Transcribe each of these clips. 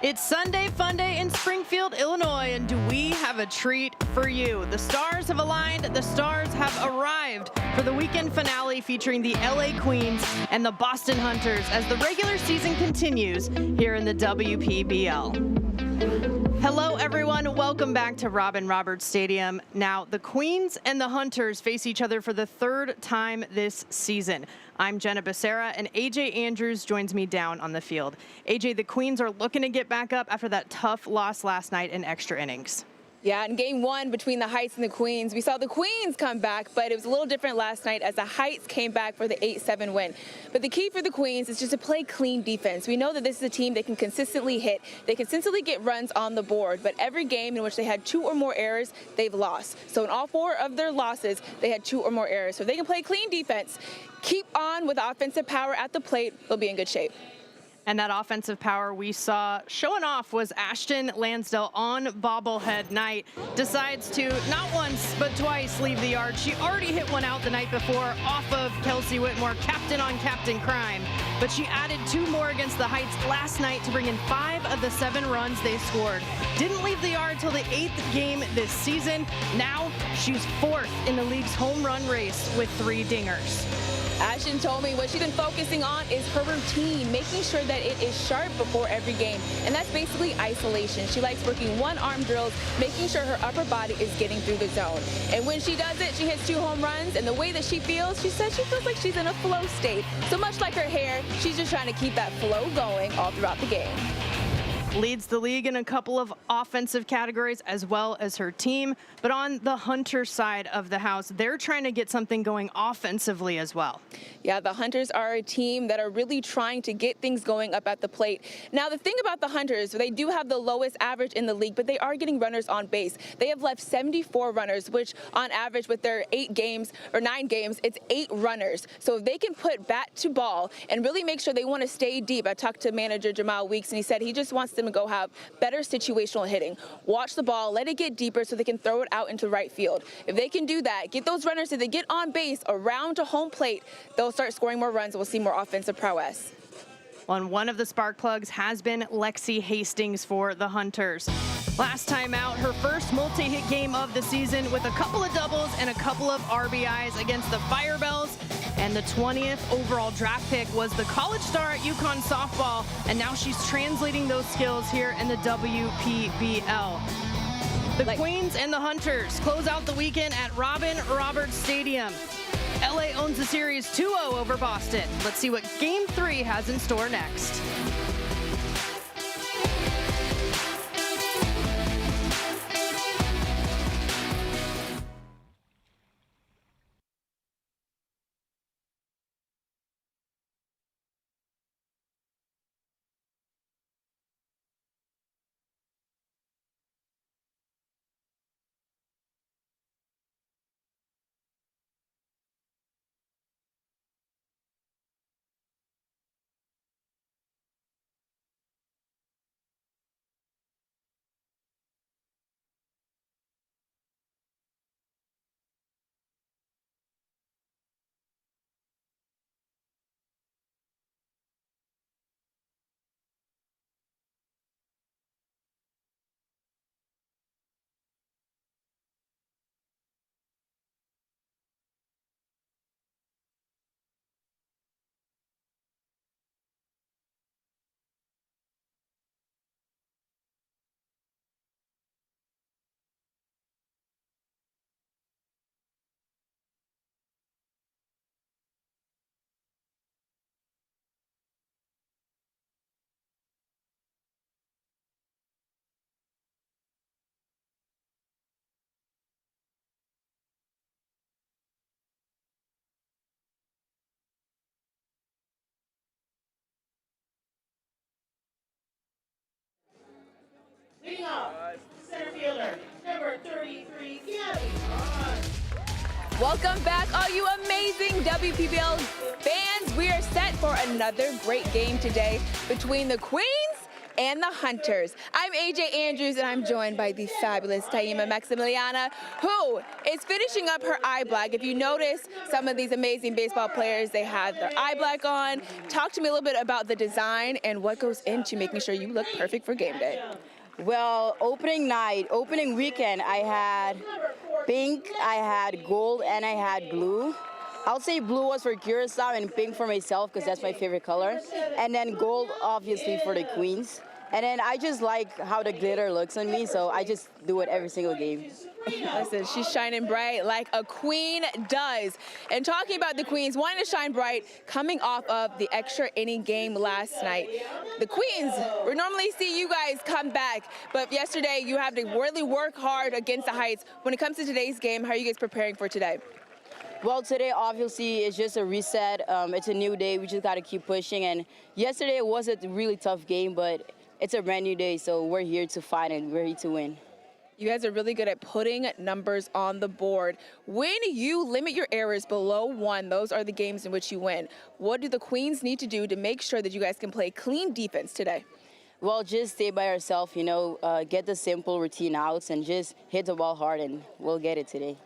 It's Sunday Fun Day in Springfield, Illinois, and do we have a treat for you? The stars have aligned, the stars have arrived for the weekend finale featuring the LA Queens and the Boston Hunters as the regular season continues here in the WPBL. Hello, everyone. Welcome back to Robin Roberts Stadium. Now, the Queens and the Hunters face each other for the third time this season. I'm Jenna Becerra, and AJ Andrews joins me down on the field. AJ, the Queens are looking to get back up after that tough loss last night in extra innings. Yeah, in game one between the Heights and the Queens, we saw the Queens come back, but it was a little different last night as the Heights came back for the 8-7 win. But the key for the Queens is just to play clean defense. We know that this is a team that can consistently hit. They consistently get runs on the board, but every game in which they had 2 or more errors, they've lost. So in all 4 of their losses, they had 2 or more errors. So if they can play clean defense, keep on with offensive power at the plate, they'll be in good shape. And that offensive power we saw showing off was Ashton Lansdale on bobblehead night. Decides to not once but twice leave the yard. She already hit one out the night before off of Kelsey Whitmore, captain on captain crime. But she added 2 more against the Heights last night to bring in 5 of the 7 runs they scored. Didn't leave the yard till the 8th game this season. Now she's 4th in the league's home run race with 3 dingers. Ashton told me what she's been focusing on is her routine, making sure that it is sharp before every game. And that's basically isolation. She likes working one-arm drills, making sure her upper body is getting through the zone. And when she does it, she hits 2 home runs. And the way that she feels, she said she feels like she's in a flow state. So much like her hair, she's just trying to keep that flow going all throughout the game. Leads the league in a couple of offensive categories as well as her team. But on the Hunter side of the house, they're trying to get something going offensively as well. Yeah, the Hunters are a team that are really trying to get things going up at the plate. Now, the thing about the Hunters, they do have the lowest average in the league, but they are getting runners on base. They have left 74 runners, which on average with their 9 games, it's 8 runners. So if they can put bat to ball and really make sure they want to stay deep. I talked to manager Jamal Weeks, and he said he just wants them to go have better situational hitting. Watch the ball, let it get deeper so they can throw it out into right field. If they can do that, get those runners, if they get on base around to home plate, they'll start scoring more runs and we'll see more offensive prowess. One of the spark plugs has been Lexi Hastings for the Hunters. Last time out, her first multi-hit game of the season with a couple of doubles and a couple of RBIs against the Firebells. And the 20th overall draft pick was the college star at UConn softball, and now she's translating those skills here in the WPBL. The Queens and the Hunters close out the weekend at Robin Roberts Stadium. LA owns the series 2-0 over Boston. Let's see what Game 3 has in store next. Leading off, center fielder, number 33, Gabby. Welcome back, all you amazing WPBL fans. We are set for another great game today between the Queens and the Hunters. I'm AJ Andrews, and I'm joined by the fabulous Taima Maximiliana, who is finishing up her eye black. If you notice, some of these amazing baseball players, they have their eye black on. Talk to me a little bit about the design and what goes into making sure you look perfect for game day. Well, opening weekend, I had pink, I had gold, and I had blue. I'll say blue was for Curacao and pink for myself because that's my favorite color. And then gold, obviously, for the Queens. And then I just like how the glitter looks on me, so I just do it every single game. Listen, she's shining bright like a queen does. And talking about the Queens, wanting to shine bright, coming off of the extra inning game last night. The Queens, we normally see you guys come back, but yesterday you have to really work hard against the Heights. When it comes to today's game, how are you guys preparing for today? Well, today, obviously, it's just a reset. It's a new day. We just got to keep pushing. And yesterday was a really tough game, but it's a brand new day, so we're here to fight and we're here to win. You guys are really good at putting numbers on the board. When you limit your errors below 1, those are the games in which you win. What do the Queens need to do to make sure that you guys can play clean defense today? Well, just stay by ourselves, get the simple routine outs and just hit the ball hard, and we'll get it today.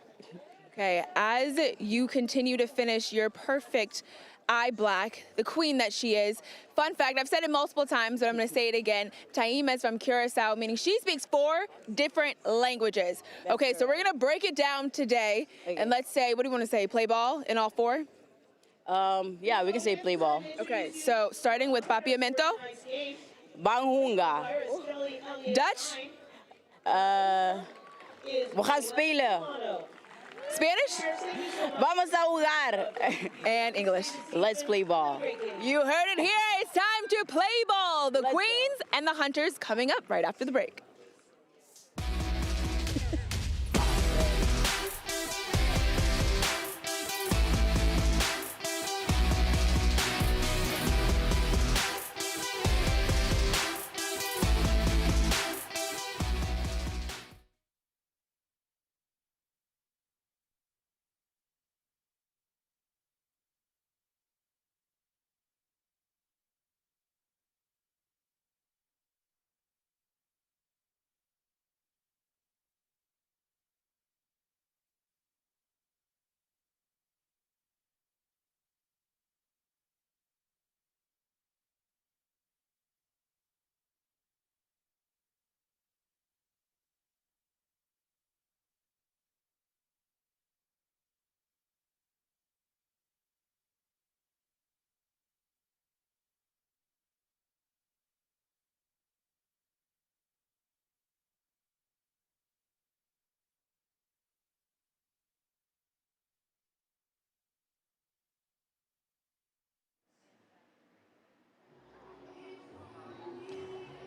Okay, as you continue to finish your perfect eye black, the queen that she is. Fun fact, I've said it multiple times, but I'm going to say it again. Taima is from Curacao, meaning she speaks 4 different languages. Okay, so we're going to break it down today. Okay. And let's say, what do you want to say, play ball in all 4? Yeah, we can say play ball. Okay, so starting with Papiamento. Banghunga. Dutch. We gaan spelen. Spanish? Vamos a jugar. And English. Let's play ball. You heard it here. It's time to play ball. The Queens and the Hunters coming up right after the break.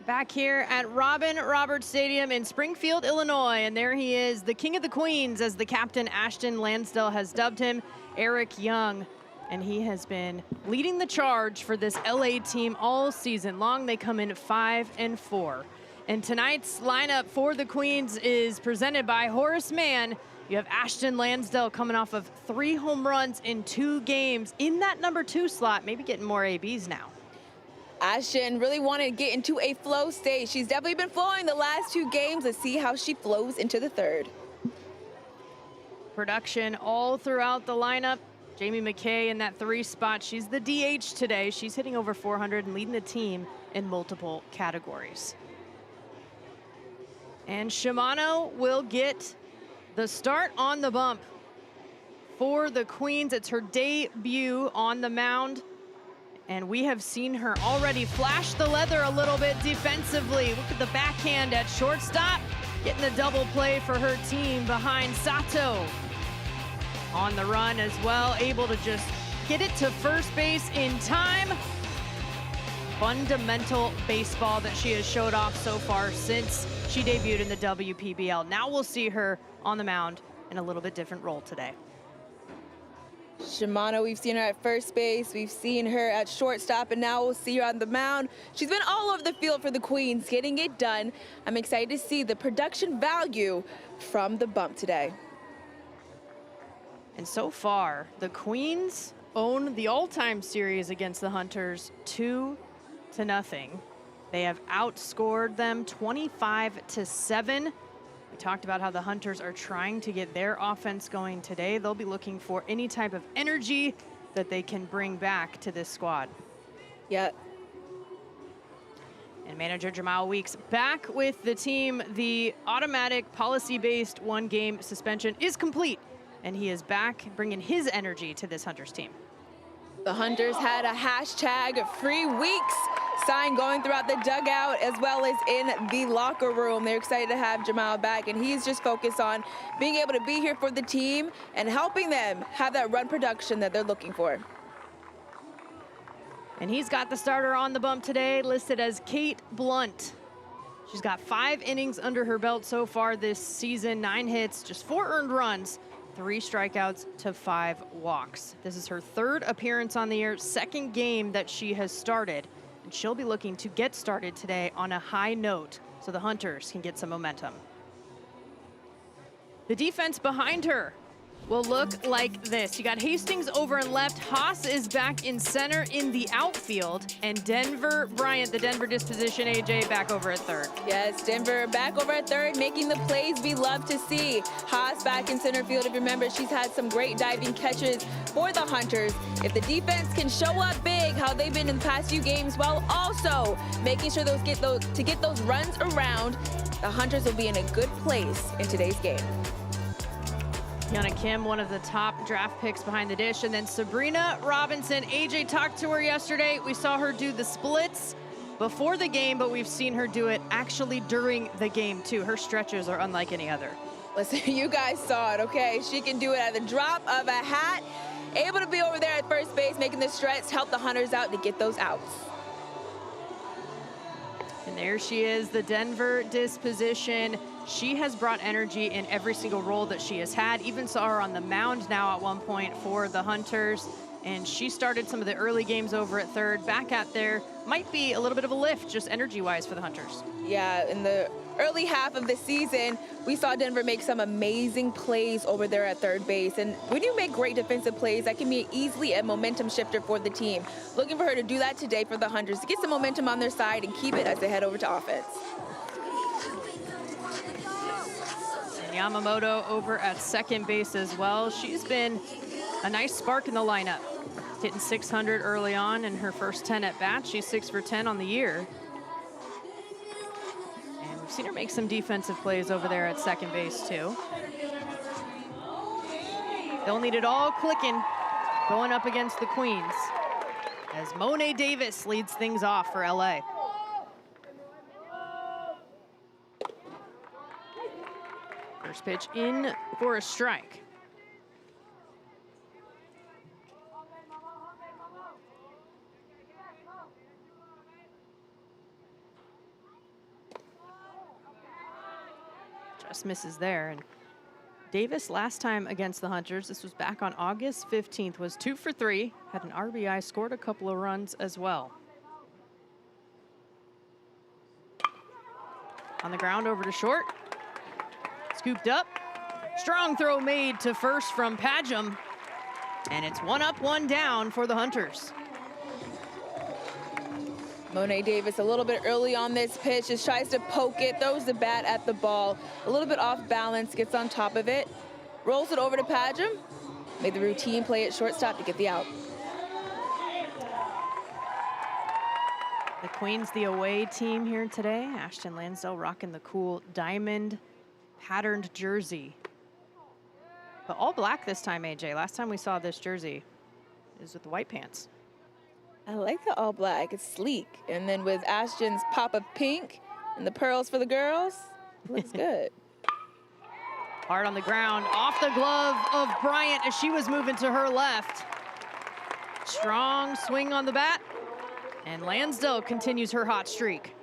Back here at Robin Roberts Stadium in Springfield, Illinois, and there he is, the King of the Queens, as the captain Ashton Lansdale has dubbed him, Eric Young. And he has been leading the charge for this LA team all season long. They come in 5-4. And tonight's lineup for the Queens is presented by Horace Mann. You have Ashton Lansdale coming off of 3 home runs in 2 games in that number 2 slot, maybe getting more ABs now. Ashton really wanted to get into a flow state. She's definitely been flowing the last 2 games. Let's see how she flows into the 3rd. Production all throughout the lineup. Jamie McKay in that 3 spot. She's the DH today. She's hitting over 400 and leading the team in multiple categories. And Shimano will get the start on the bump for the Queens. It's her debut on the mound. And we have seen her already flash the leather a little bit defensively. Look at the backhand at shortstop, getting the double play for her team behind Sato. On the run as well, able to just get it to first base in time. Fundamental baseball that she has showed off so far since she debuted in the WPBL. Now we'll see her on the mound in a little bit different role today. Shimano, we've seen her at first base, we've seen her at shortstop, and now we'll see her on the mound. She's been all over the field for the Queens, getting it done. I'm excited to see the production value from the bump today. And so far, the Queens own the all-time series against the Hunters 2-0. They have outscored them 25-7. We talked about how the Hunters are trying to get their offense going today. They'll be looking for any type of energy that they can bring back to this squad. Yeah. And manager Jamal Weeks back with the team. The automatic policy-based one-game suspension is complete, and he is back bringing his energy to this Hunters team. The Hunters had a hashtag free weeks sign going throughout the dugout as well as in the locker room. They're excited to have Jamal back, and he's just focused on being able to be here for the team and helping them have that run production that they're looking for. And he's got the starter on the bump today, listed as Kate Blunt. She's got 5 innings under her belt so far this season, 9 hits, just 4 earned runs, 3 strikeouts to 5 walks. This is her 3rd appearance on the year, 2nd game that she has started. And she'll be looking to get started today on a high note so the Hunters can get some momentum. The defense behind her will look like this. You got Hastings over in left, Haas is back in center in the outfield, and Denver Bryant, the Denver disposition, AJ, back over at third. Yes, Denver back over at third, making the plays we love to see. Haas back in center field. If you remember, she's had some great diving catches for the Hunters. If the defense can show up big, how they've been in the past few games, while also making sure to get those runs around, the Hunters will be in a good place in today's game. Yana Kim, one of the top draft picks behind the dish. And then Sabrina Robinson. AJ talked to her yesterday. We saw her do the splits before the game, but we've seen her do it actually during the game too. Her stretches are unlike any other. Listen, you guys saw it, okay? She can do it at the drop of a hat. Able to be over there at first base, making the stretch, help the Hunters out to get those outs. And there she is, the Denver disposition. She has brought energy in every single role that she has had. Even saw her on the mound now at one point for the Hunters. And she started some of the early games over at third. Back at there, might be a little bit of a lift just energy-wise for the Hunters. Yeah, in the early half of the season, we saw Denver make some amazing plays over there at third base. And when you make great defensive plays, that can be easily a momentum shifter for the team. Looking for her to do that today for the Hunters, to get some momentum on their side and keep it as they head over to offense. Yamamoto over at second base as well. She's been a nice spark in the lineup. Hitting 600 early on in her first 10 at bat. She's 6 for 10 on the year. And we've seen her make some defensive plays over there at second base too. They'll need it all clicking going up against the Queens as Monet Davis leads things off for LA. First pitch in for a strike. Just misses there. And Davis last time against the Hunters, this was back on August 15th, was 2 for 3, had an RBI, scored a couple of runs as well. On the ground over to short. Scooped up, strong throw made to first from Padgham, and it's 1 up, 1 down for the Hunters. Monet Davis a little bit early on this pitch, just tries to poke it, throws the bat at the ball, a little bit off balance, gets on top of it, rolls it over to Padgham, made the routine play at shortstop to get the out. The Queens, the away team here today. Ashton Lansdale rocking the cool diamond patterned jersey, but all black this time, AJ. Last time we saw this jersey is with the white pants. I like the all black, it's sleek. And then with Ashton's pop of pink and the pearls for the girls, looks good. Hard on the ground, off the glove of Bryant as she was moving to her left. Strong swing on the bat, and Lansdale continues her hot streak.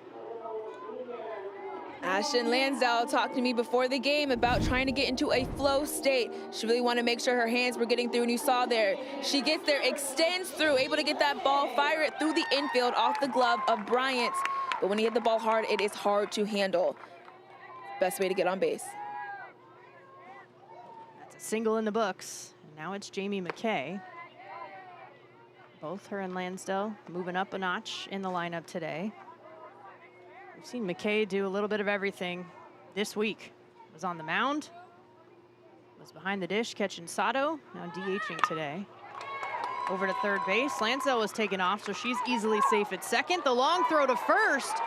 Ashton Lansdale talked to me before the game about trying to get into a flow state. She really wanted to make sure her hands were getting through, and you saw there. She gets there, extends through, able to get that ball, fire it through the infield off the glove of Bryant. But when he hit the ball hard, it is hard to handle. Best way to get on base. That's a single in the books. And now it's Jamie McKay. Both her and Lansdale moving up a notch in the lineup today. We've seen McKay do a little bit of everything this week. Was on the mound, was behind the dish catching Sato, now DHing today. Over to third base, Lancel was taken off, so she's easily safe at second. The long throw to first,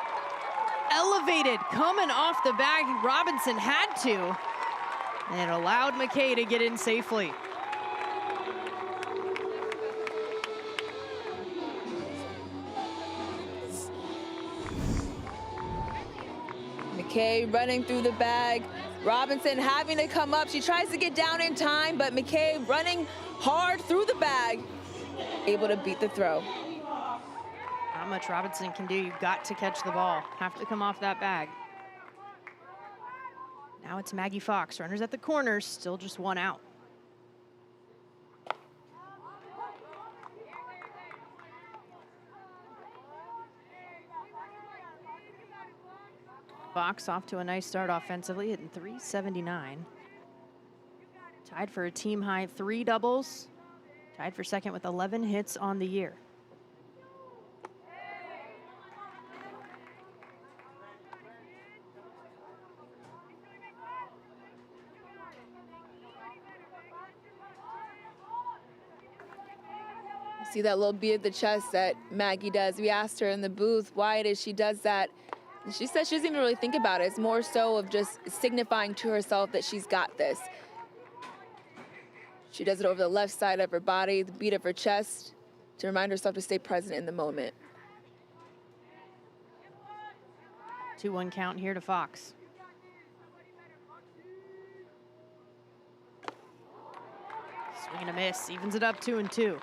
elevated, coming off the bag. Robinson had to, and it allowed McKay to get in safely. McKay running through the bag. Robinson having to come up. She tries to get down in time, but McKay running hard through the bag, able to beat the throw. Not much Robinson can do. You've got to catch the ball. Have to come off that bag. Now it's Maggie Fox. Runners at the corners, still just one out. Fox off to a nice start offensively, hitting .379. Tied for a team high 3 doubles. Tied for second with 11 hits on the year. See that little beat at the chest that Maggie does. We asked her in the booth why it is she does that. And she said she doesn't even really think about it. It's more so of just signifying to herself that she's got this. She does it over the left side of her body, the beat of her chest, to remind herself to stay present in the moment. 2-1 count here to Fox. Swing and a miss, evens it up 2-2.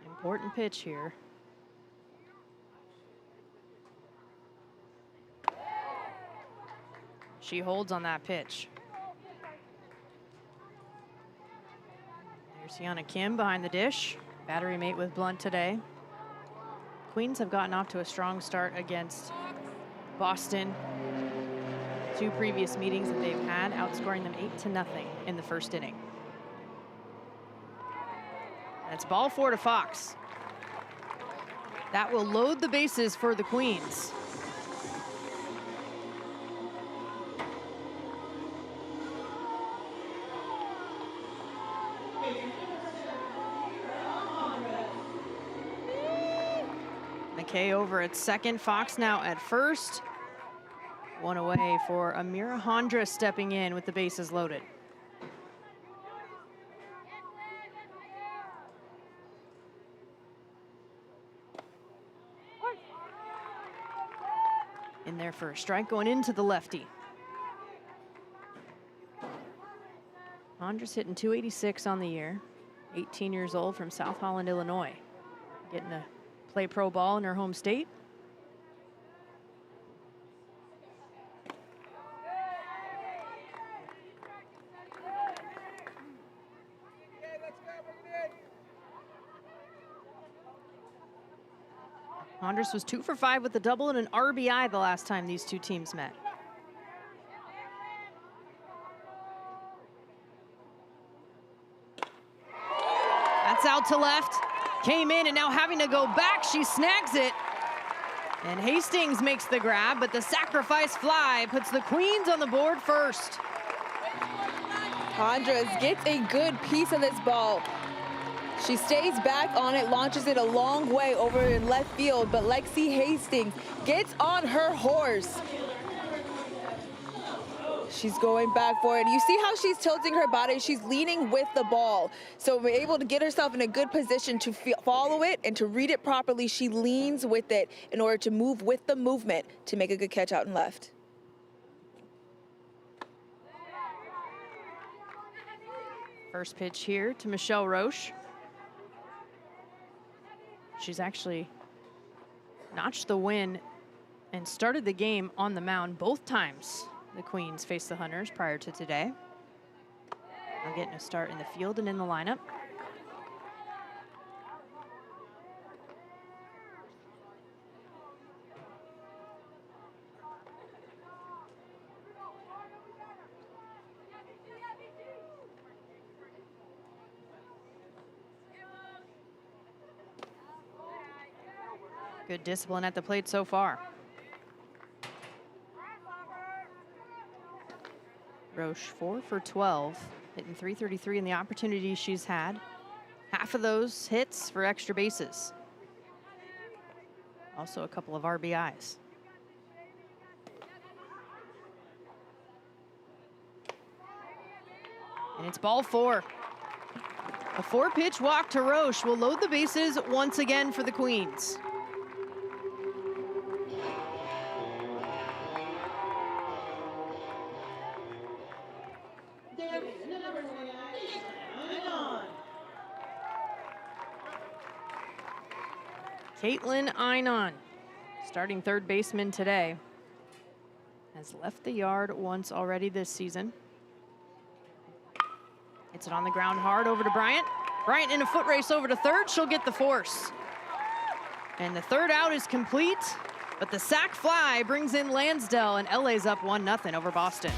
Important pitch here. She holds on that pitch. There's Sienna Kim behind the dish. Battery mate with Blunt today. Queens have gotten off to a strong start against Boston. 2 previous meetings that they've had, outscoring them 8-0 in the first inning. That's ball 4 to Fox. That will load the bases for the Queens. McKay over at second, Fox now at first. One away for Amira Hondra stepping in with the bases loaded. In there for a strike going into the lefty. Hondra's hitting .286 on the year. 18 years old from South Holland, Illinois. Getting to play pro ball in her home state. Hondras was 2 for 5 with a double and an RBI the last time these two teams met. That's out to left. Came in and now having to go back, she snags it. And Hastings makes the grab, but the sacrifice fly puts the Queens on the board first. Hondras gets a good piece of this ball. She stays back on it, launches it a long way over in left field, but Lexi Hastings gets on her horse. She's going back for it. You see how she's tilting her body? She's leaning with the ball. So we're able to get herself in a good position to follow it and to read it properly. She leans with it in order to move with the movement to make a good catch out and left. First pitch here to Michelle Roche. She's actually notched the win and started the game on the mound both times the Queens faced the Hunters prior to today. Now getting a start in the field and in the lineup. Good discipline at the plate so far. Roche 4 for 12, hitting .333 in the opportunities she's had. Half of those hits for extra bases. Also a couple of RBIs. And it's ball 4. A 4-pitch walk to Roche will load the bases once again for the Queens. Caitlin Einon, starting third baseman today, has left the yard once already this season. Hits it on the ground hard over to Bryant. Bryant in a foot race over to third. She'll get the force. And the third out is complete, but the sac fly brings in Lansdell, and LA's up 1-0 over Boston.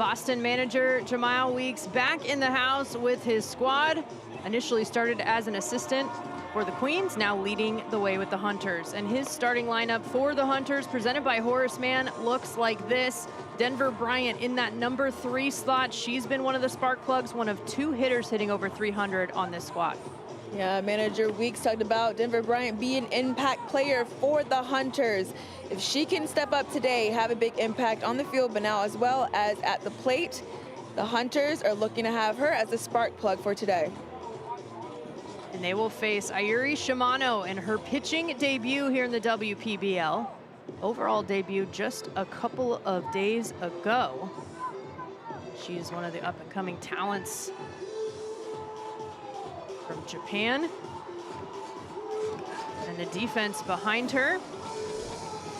Boston manager Jamal Weeks back in the house with his squad. Initially started as an assistant for the Queens, now leading the way with the Hunters. And his starting lineup for the Hunters, presented by Horace Mann, looks like this. Denver Bryant in that number 3 slot. She's been one of the spark plugs, one of 2 hitters hitting over 300 on this squad. Yeah, manager Weeks talked about Denver Bryant being an impact player for the Hunters. If she can step up today, have a big impact on the field, but now as well as at the plate, the Hunters are looking to have her as a spark plug for today. And they will face Ayuri Shimano in her pitching debut here in the WPBL. Overall debut just a couple of days ago. She is one of the up-and-coming talents from Japan. And the defense behind her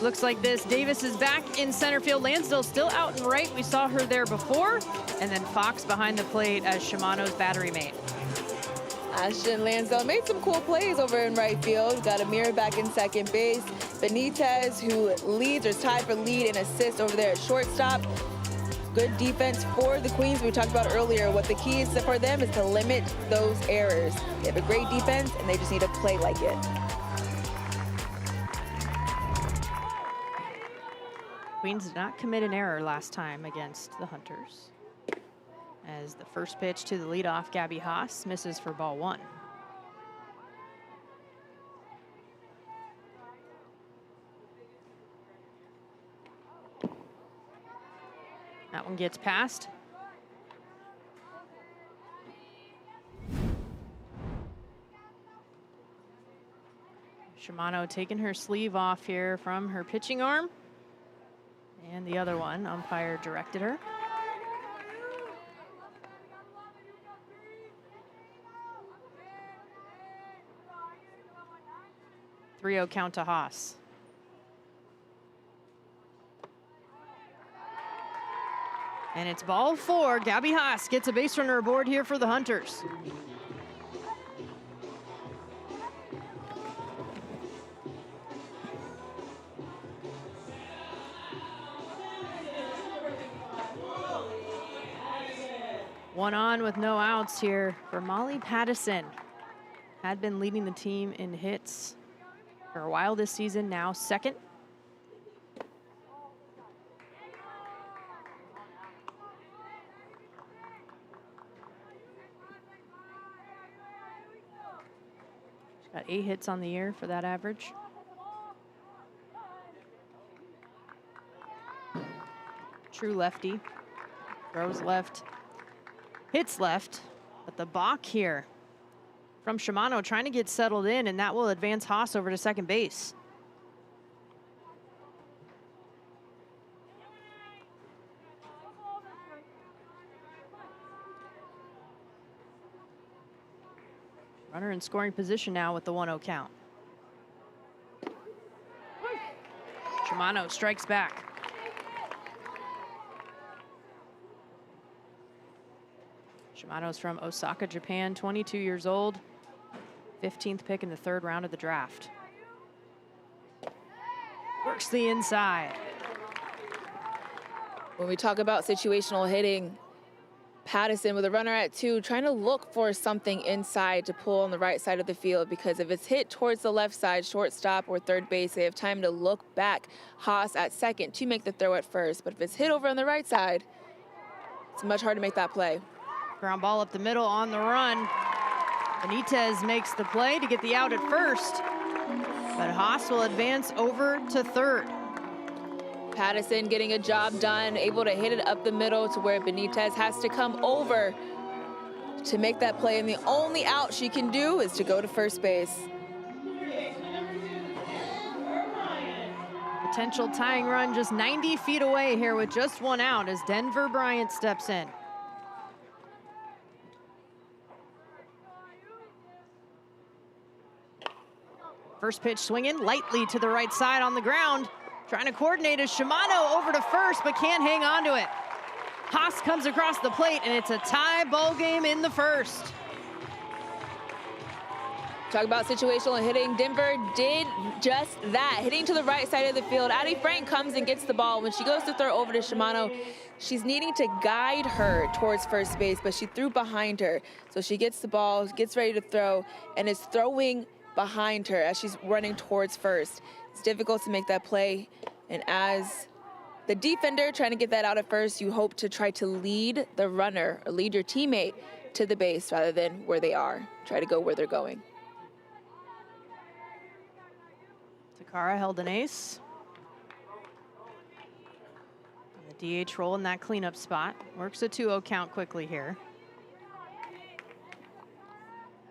looks like this. Davis is back in center field. Lansdale still out and right. We saw her there before. And then Fox behind the plate as Shimano's battery mate. Ashton Lansdale made some cool plays over in right field. Got Amir back in second base. Benitez, who leads or tied for lead in assists over there at shortstop. Good defense for the Queens. We talked about earlier what the key is for them is to limit those errors. They have a great defense and they just need to play like it. Queens did not commit an error last time against the Hunters. As the first pitch to the leadoff, Gabby Haas, misses for ball 1. That one gets past. Shimano taking her sleeve off here from her pitching arm. And the other one, umpire directed her. 3-0 count to Haas. And it's ball 4. Gabby Haas gets a base runner aboard here for the Hunters. One on with no outs here for Molly Pattison. Had been leading the team in hits for a while this season, now second. She's got 8 hits on the year for that average. True lefty. Throws left. Hits left, but the balk here from Shimano trying to get settled in, and that will advance Haas over to second base. Runner in scoring position now with the 1-0 count. Shimano strikes back. Shimano's from Osaka, Japan, 22 years old, 15th pick in the 3rd round of the draft. Works the inside. When we talk about situational hitting, Pattison with a runner at 2, trying to look for something inside to pull on the right side of the field, because if it's hit towards the left side, shortstop or third base, they have time to look back. Haas at second to make the throw at first, but if it's hit over on the right side, it's much harder to make that play. Ground ball up the middle on the run. Benitez makes the play to get the out at first, but Haas will advance over to third. Pattison getting a job done, able to hit it up the middle to where Benitez has to come over to make that play, and the only out she can do is to go to first base. Potential tying run just 90 feet away here with just 1 out as Denver Bryant steps in. First pitch swinging lightly to the right side on the ground. Trying to coordinate is Shimano over to first, but can't hang on to it. Haas comes across the plate, and it's a tie ball game in the first. Talk about situational hitting. Denver did just that, hitting to the right side of the field. Addie Frank comes and gets the ball. When she goes to throw over to Shimano, she's needing to guide her towards first base, but she threw behind her. So she gets the ball, gets ready to throw, and is throwing behind her as she's running towards first. It's difficult to make that play, and as the defender trying to get that out at first, you hope to try to lead the runner or lead your teammate to the base rather than where they are. Try to go where they're going. Takara held an ace. And the DH role in that cleanup spot. Works a 2-0 count quickly here.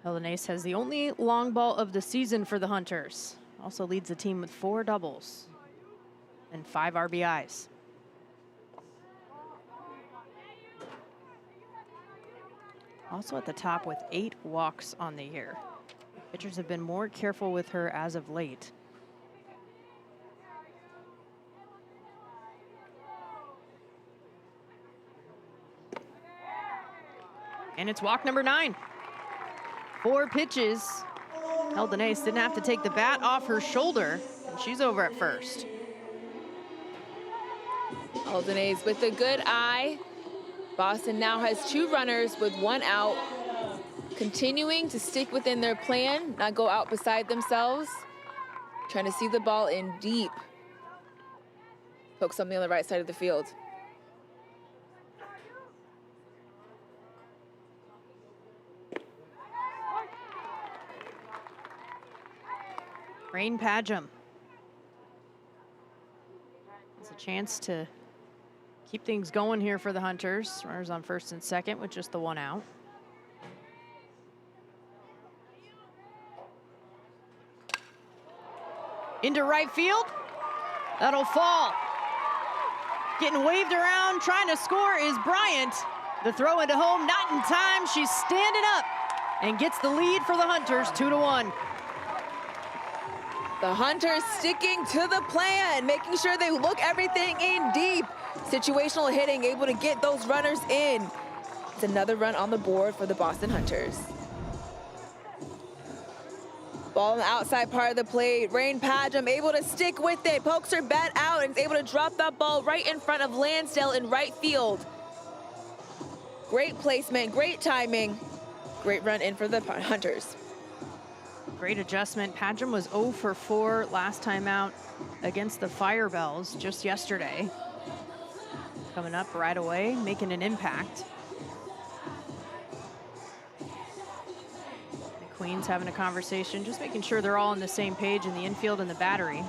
Heldenace has the only long ball of the season for the Hunters. Also leads the team with 4 doubles and 5 RBIs. Also at the top with 8 walks on the year. Pitchers have been more careful with her as of late. And it's walk number 9. 4 pitches. Heldenace didn't have to take the bat off her shoulder, and she's over at first. Heldenace with a good eye. Boston now has 2 runners with 1 out, continuing to stick within their plan, not go out beside themselves, trying to see the ball in deep. Poke something on the right side of the field. Rain Padgham. It's a chance to keep things going here for the Hunters. Runners on first and second with just the 1 out. into right field. That'll fall. Getting waved around, trying to score is Bryant. The throw into home, not in time. She's standing up and gets the lead for the Hunters, 2-1. The Hunters sticking to the plan, making sure they look everything in deep. Situational hitting, able to get those runners in. It's another run on the board for the Boston Hunters. Ball on the outside part of the plate. Rain Padgham able to stick with it, pokes her bat out and is able to drop that ball right in front of Lansdale in right field. Great placement, great timing. Great run in for the Hunters. Great adjustment. Padgham was 0 for 4 last time out against the Firebells just yesterday. Coming up right away, making an impact. The Queens having a conversation, just making sure they're all on the same page in the infield and the battery.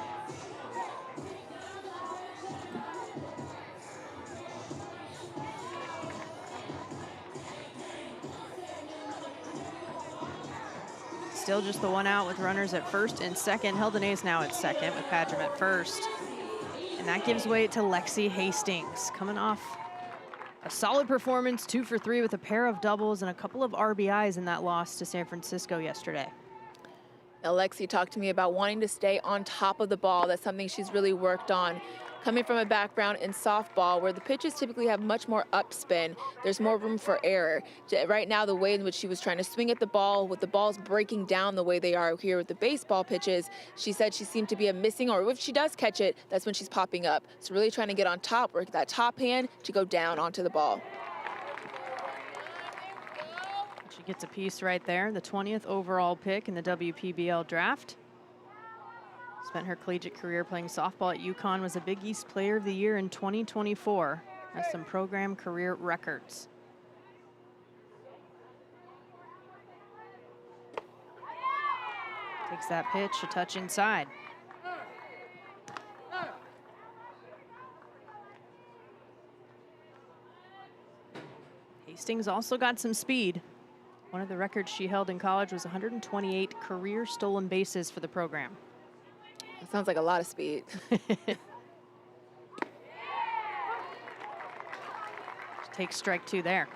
Still just the one out with runners at first and second. Heldenay's now at second with Padgham at first. And that gives way to Lexi Hastings, coming off a solid performance, 2 for 3 with a pair of doubles and a couple of RBIs in that loss to San Francisco yesterday. Now, Lexi talked to me about wanting to stay on top of the ball. That's something she's really worked on. Coming from a background in softball where the pitches typically have much more upspin, there's more room for error. Right now, the way in which she was trying to swing at the ball, with the balls breaking down the way they are here with the baseball pitches, she said she seemed to be missing, or if she does catch it, that's when she's popping up. So really trying to get on top, work that top hand to go down onto the ball. She gets a piece right there, the 20th overall pick in the WPBL draft. Spent her collegiate career playing softball at UConn, was a Big East Player of the Year in 2024. Has some program career records. Takes that pitch, a touch inside. Hastings also got some speed. One of the records she held in college was 128 career stolen bases for the program. That sounds like a lot of speed. Takes strike 2 there.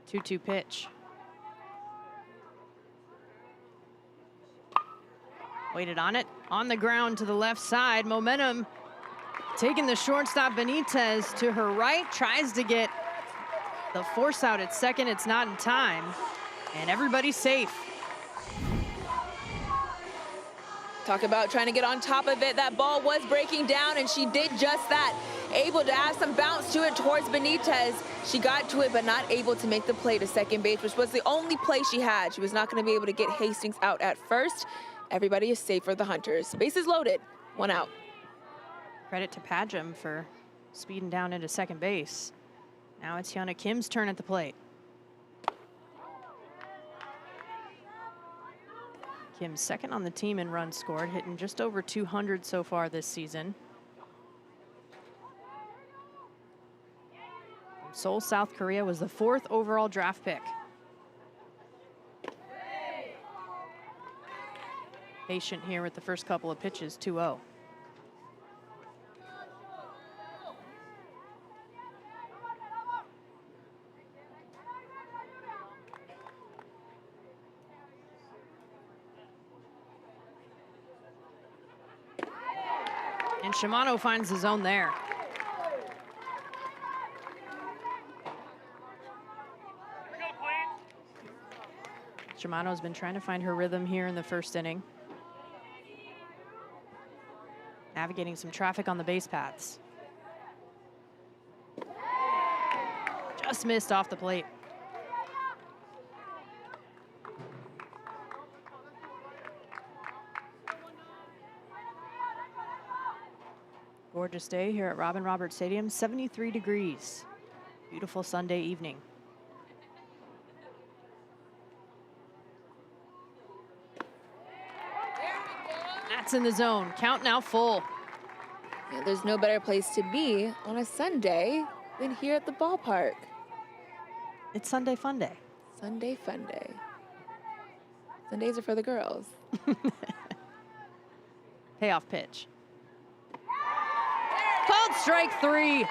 Two-two pitch. Waited on it, on the ground to the left side. Momentum taking the shortstop Benitez to her right, tries to get the force out at second. It's not in time, and everybody's safe. Talk about trying to get on top of it. That ball was breaking down, and she did just that. Able to add some bounce to it towards Benitez. She got to it, but not able to make the play to second base, which was the only play she had. She was not going to be able to get Hastings out at first. Everybody is safe for the Hunters. Bases loaded, 1 out. Credit to Padgham for speeding down into second base. Now it's Hyuna Kim's turn at the plate. Kim second on the team in runs scored, hitting just over 200 so far this season. From Seoul, South Korea, was the 4th overall draft pick. Patient here with the first couple of pitches, 2-0. And Shimano finds the zone there. Shimano's been trying to find her rhythm here in the first inning. Navigating some traffic on the base paths. Just missed off the plate. Gorgeous day here at Robin Roberts Stadium, 73 degrees. Beautiful Sunday evening. That's in the zone. Count now full. Yeah, there's no better place to be on a Sunday than here at the ballpark. It's Sunday Fun Day. Sunday Fun Day. Sundays are for the girls. Payoff pitch. Called strike 3.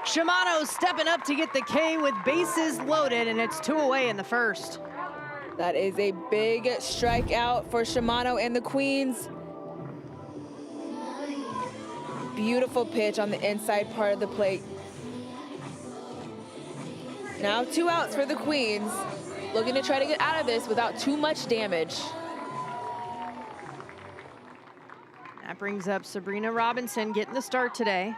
Shimano stepping up to get the K with bases loaded, and it's 2 away in the first. That is a big strikeout for Shimano and the Queens. Beautiful pitch on the inside part of the plate. Now 2 outs for the Queens, looking to try to get out of this without too much damage. That brings up Sabrina Robinson getting the start today.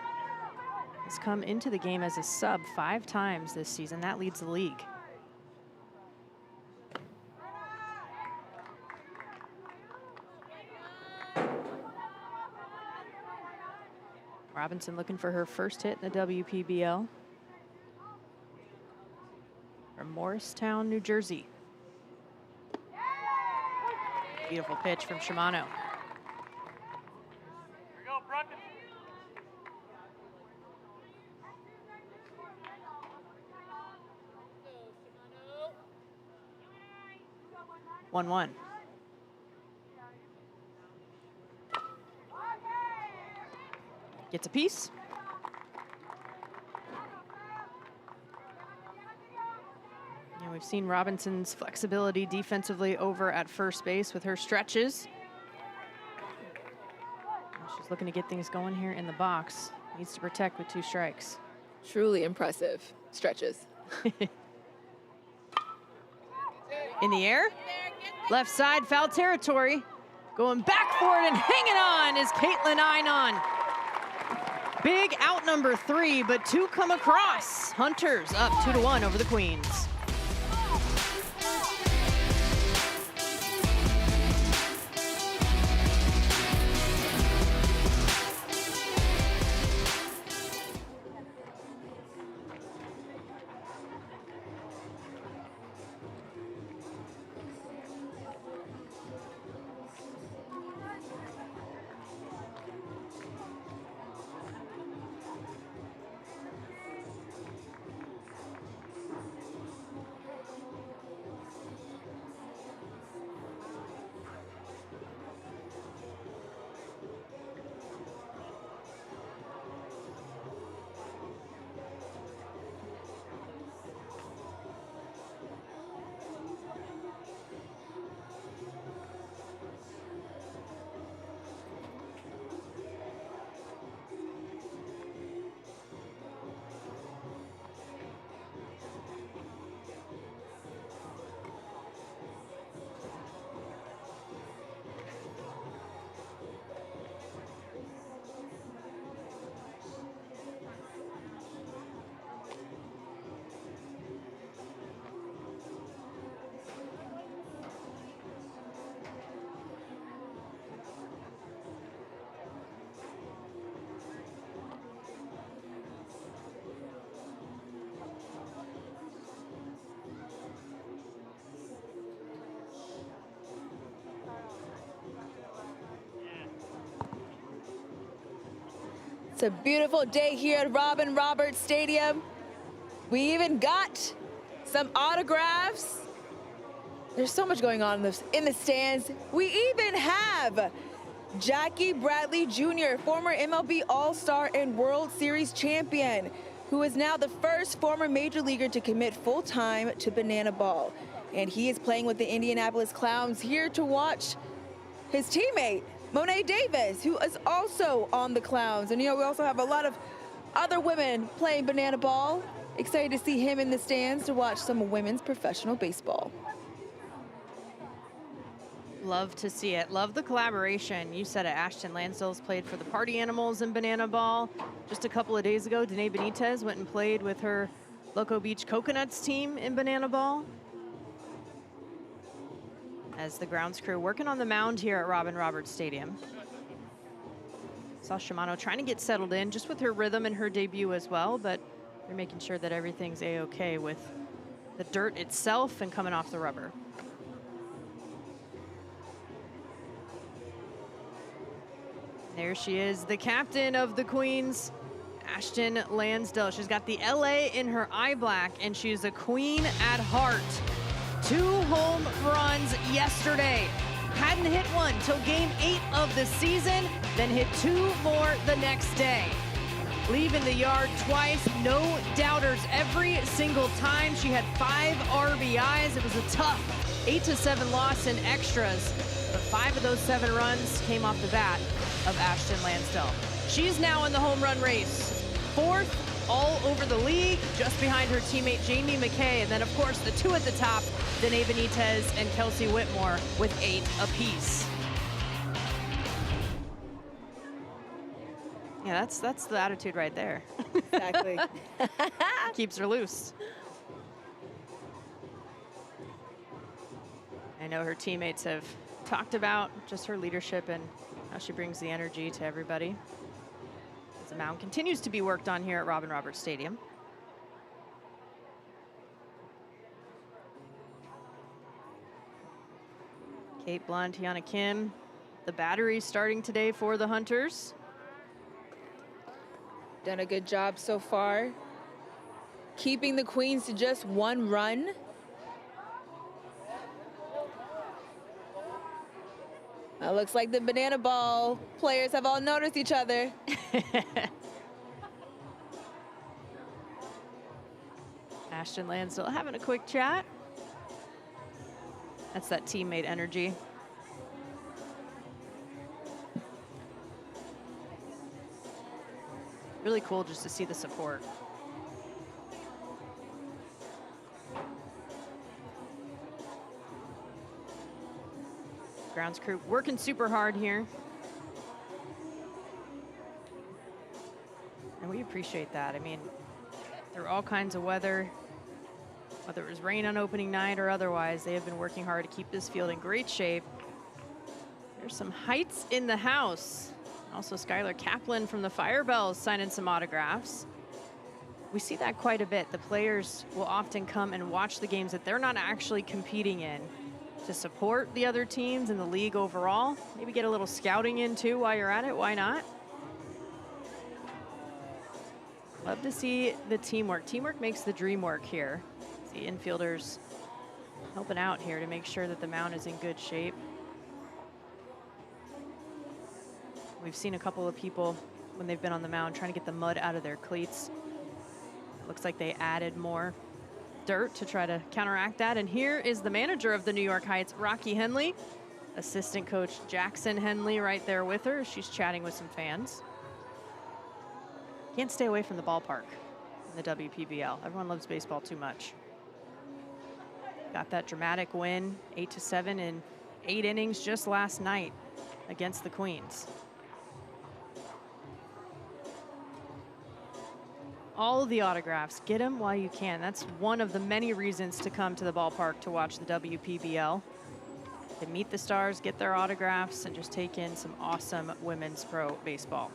Has come into the game as a sub 5 times this season. That leads the league. Robinson looking for her first hit in the WPBL. From Morristown, New Jersey. Beautiful pitch from Shimano. 1-1. Gets a piece. And we've seen Robinson's flexibility defensively over at first base with her stretches. She's looking to get things going here in the box. Needs to protect with 2 strikes. Truly impressive stretches. In the air, left side, foul territory. Going back for it and hanging on is Caitlin Einon. Big out number 3, but 2 come across. Hunters up 2-1 over the Queens. It's a beautiful day here at Robin Roberts Stadium. We even got some autographs. There's so much going on in the stands. We even have Jackie Bradley Jr., former MLB All-Star and World Series champion, who is now the first former major leaguer to commit full-time to banana ball. And he is playing with the Indianapolis Clowns, here to watch his teammate, Monet Davis, who is also on the Clowns. And, you know, we also have a lot of other women playing banana ball. Excited to see him in the stands to watch some women's professional baseball. Love to see it. Love the collaboration. You said it, Ashton Lansdale's played for the Party Animals in banana ball. Just a couple of days ago, Danae Benitez went and played with her Loco Beach Coconuts team in banana ball. As the grounds crew working on the mound here at Robin Roberts Stadium. Saw Shimano trying to get settled in just with her rhythm and her debut as well, but they're making sure that everything's a-okay with the dirt itself and coming off the rubber. There she is, the captain of the Queens, Ashton Lansdale. She's got the LA in her eye black, and she's a queen at heart. 2 home runs yesterday. Hadn't hit one till game 8 of the season, then hit 2 more the next day. Leaving the yard twice, no doubters every single time. She had 5 RBIs. It was a tough 8-7 loss in extras, but 5 of those 7 runs came off the bat of Ashton Lansdale. She's now in the home run race, 4th all over the league, just behind her teammate Jamie McKay, and then of course the 2 at the top, Danae Benitez and Kelsey Whitmore with 8 apiece. Yeah, that's the attitude right there. Exactly. Keeps her loose. I know her teammates have talked about just her leadership and how she brings the energy to everybody. As the mound continues to be worked on here at Robin Roberts Stadium. Kate Blunt, Tiana Kim, the battery starting today for the Hunters. Done a good job so far, keeping the Queens to just 1 run. Looks like the banana ball players have all noticed each other. Ashton Lansdale having a quick chat. That's that teammate energy. Really cool just to see the support. Grounds crew working super hard here. And we appreciate that. I mean, through all kinds of weather, whether it was rain on opening night or otherwise, they have been working hard to keep this field in great shape. There's some heights in the house. Also Skylar Kaplan from the Fire Bells signing some autographs. We see that quite a bit. The players will often come and watch the games that they're not actually competing in to support the other teams in the league overall. Maybe get a little scouting in too while you're at it, why not? Love to see the teamwork. Teamwork makes the dream work here. See infielders helping out here to make sure that the mound is in good shape. We've seen a couple of people when they've been on the mound trying to get the mud out of their cleats. It looks like they added more dirt to try to counteract that. And here is the manager of the New York Heights, Rocky Henley. Assistant coach Jackson Henley right there with her. She's chatting with some fans. Can't stay away from the ballpark in the WPBL. Everyone loves baseball too much. Got that dramatic win, 8-7 in 8 innings just last night against the Queens. All of the autographs, get them while you can. That's one of the many reasons to come to the ballpark to watch the WPBL. To meet the stars, get their autographs, and just take in some awesome women's pro baseball.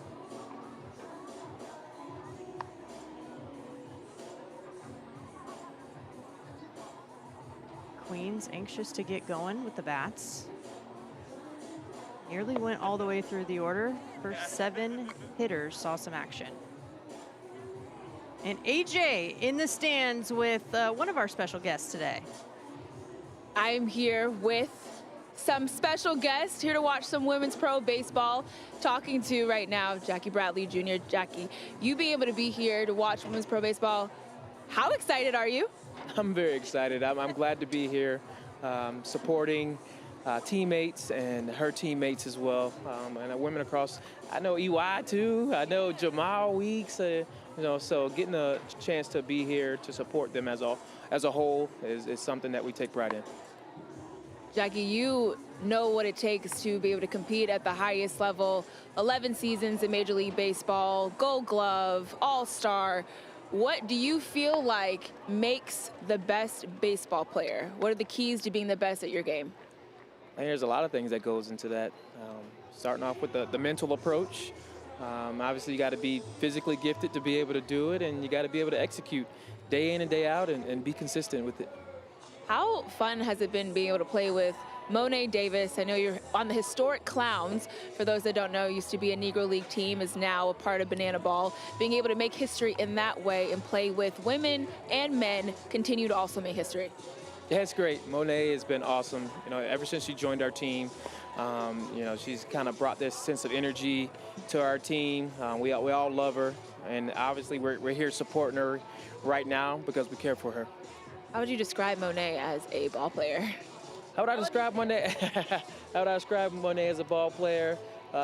Queens anxious to get going with the bats. Nearly went all the way through the order. First 7 hitters saw some action. And AJ in the stands with one of our special guests today. I'm here with some special guests here to watch some women's pro baseball. Talking to right now Jackie Bradley Jr. Jackie, you being able to be here to watch women's pro baseball, how excited are you? I'm very excited. I'm glad to be here supporting teammates and her teammates as well. And women across, I know EY too, I know Jamal Weeks, so getting a chance to be here to support them as a whole is something that we take pride in. Jackie, you know what it takes to be able to compete at the highest level. 11 seasons in Major League Baseball, Gold Glove, All-Star. What do you feel like makes the best baseball player? What are the keys to being the best at your game? I think there's a lot of things that goes into that. Starting off with the mental approach. Obviously, you got to be physically gifted to be able to do it, and you got to be able to execute day in and day out and be consistent with it. How fun has it been being able to play with Monet Davis, I know you're on the historic Clowns. For those that don't know, used to be a Negro League team, is now a part of Banana Ball. Being able to make history in that way and play with women and men, continue to also make history. Yeah, it's great. Monet has been awesome. Ever since she joined our team, she's kind of brought this sense of energy to our team. We all love her, and obviously we're here supporting her right now because we care for her. How would you describe Monet as a ball player? How would I describe Monet? How would I describe Monet as a ball player?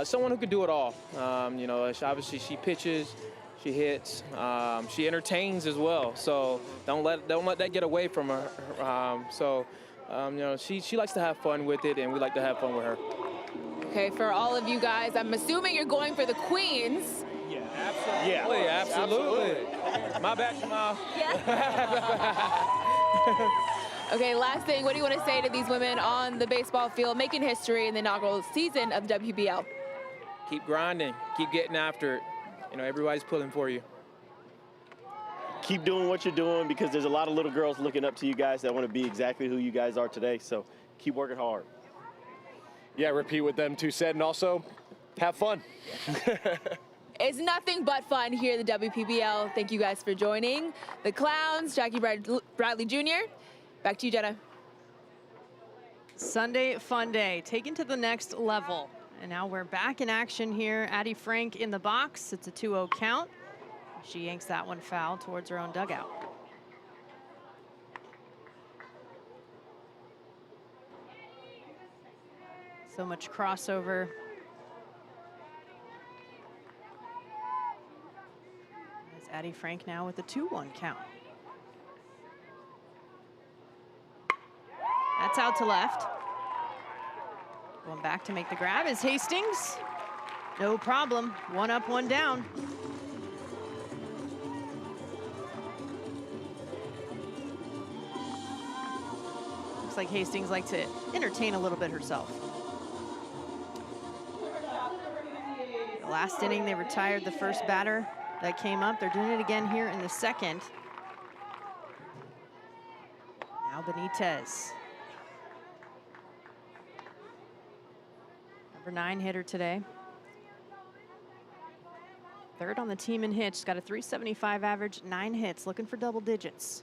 Someone who can do it all. Obviously she pitches, she hits, she entertains as well. So don't let that get away from her. She likes to have fun with it, and we like to have fun with her. Okay, for all of you guys, I'm assuming you're going for the Queens. Yeah, absolutely. Yeah, absolutely. My bad, Jamal. Okay, last thing, what do you want to say to these women on the baseball field making history in the inaugural season of WPBL? Keep grinding, keep getting after it. Everybody's pulling for you. Keep doing what you're doing, because there's a lot of little girls looking up to you guys that want to be exactly who you guys are today. So keep working hard. Yeah, repeat what them two said, and also have fun. It's nothing but fun here at the WPBL. Thank you guys for joining. The Clowns, Jackie Bradley Jr. Back to you, Jenna. Sunday Fun Day, taken to the next level. And now we're back in action here. Addie Frank in the box. It's a 2-0 count. She yanks that one foul towards her own dugout. So much crossover. As Addie Frank now with a 2-1 count. That's out to left. Going back to make the grab is Hastings. No problem. 1 up, 1 down. Looks like Hastings likes to entertain a little bit herself. The last inning, they retired the first batter that came up. They're doing it again here in the second. Now Benitez. Number 9 hitter today. Third on the team in hits. Got a .375 average, 9 hits, looking for double digits.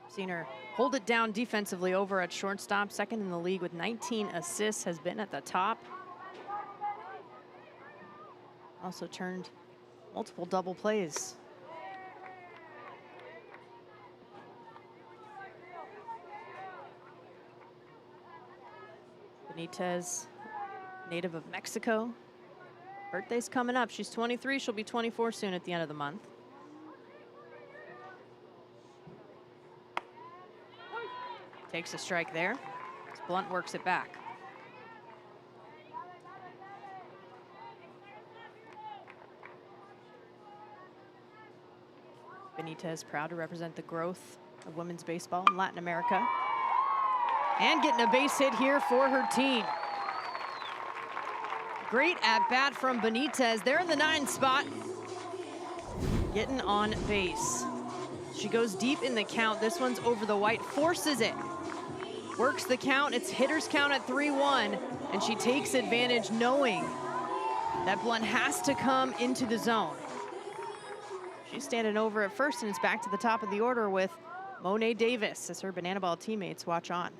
Seen her hold it down defensively over at shortstop. Second in the league with 19 assists, has been at the top. Also turned multiple double plays. Benitez, native of Mexico. Birthday's coming up. She's 23. She'll be 24 soon at the end of the month. Takes a strike there. As Blunt works it back. Benitez proud to represent the growth of women's baseball in Latin America. And getting a base hit here for her team. Great at bat from Benitez. They're in the 9 spot. Getting on base. She goes deep in the count. This one's over the white, forces it. Works the count. It's hitter's count at 3-1. And she takes advantage knowing that Blunt has to come into the zone. She's standing over at first, and it's back to the top of the order with Monet Davis as her Banana Ball teammates watch on.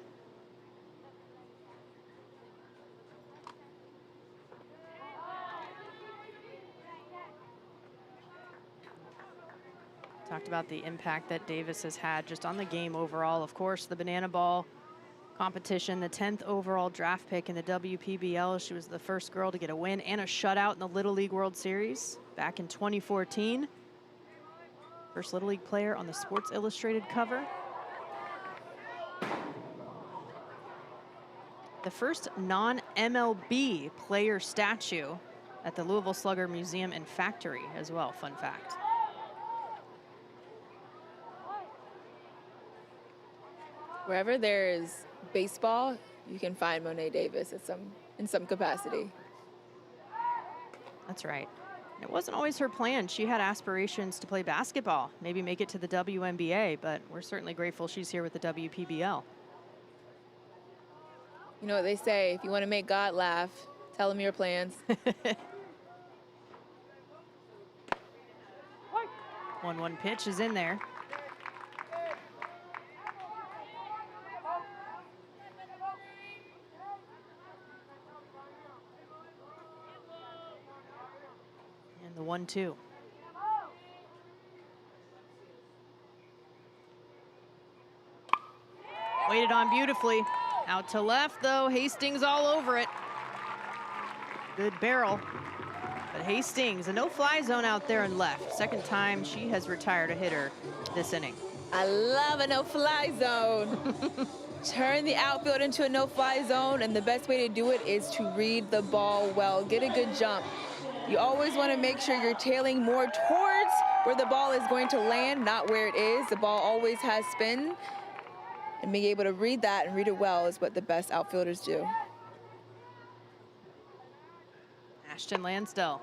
Talked about the impact that Davis has had just on the game overall. Of course, the Banana Ball competition, the 10th overall draft pick in the WPBL. She was the first girl to get a win and a shutout in the Little League World Series back in 2014. First Little League player on the Sports Illustrated cover. The first non-MLB player statue at the Louisville Slugger Museum and Factory as well, fun fact. Wherever there's baseball, you can find Monet Davis in some capacity. That's right. It wasn't always her plan. She had aspirations to play basketball, maybe make it to the WNBA, but we're certainly grateful she's here with the WPBL. You know what they say, if you want to make God laugh, tell him your plans. 1-1 pitch is in there. And the 1-2. Waited on beautifully. Out to left, though. Hastings all over it. Good barrel. But Hastings, a no-fly zone out there and left. Second time she has retired a hitter this inning. I love a no-fly zone. Turn the outfield into a no-fly zone, and the best way to do it is to read the ball well. Get a good jump. You always want to make sure you're tailing more towards where the ball is going to land, not where it is. The ball always has spin. And being able to read that and read it well is what the best outfielders do. Ashton Lansdell.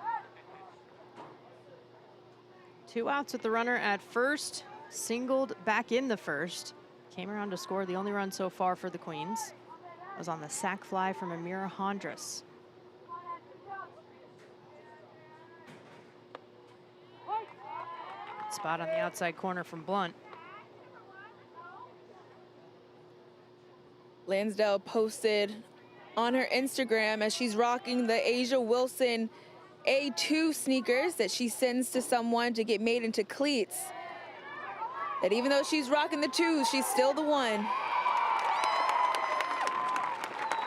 2 outs with the runner at first. Singled back in the first. Came around to score the only run so far for the Queens. Was on the sac fly from Amira Hondras. Spot on the outside corner from Blunt. Lansdell posted on her Instagram as she's rocking the Asia Wilson A2 sneakers that she sends to someone to get made into cleats. That even though she's rocking the 2s, she's still the 1.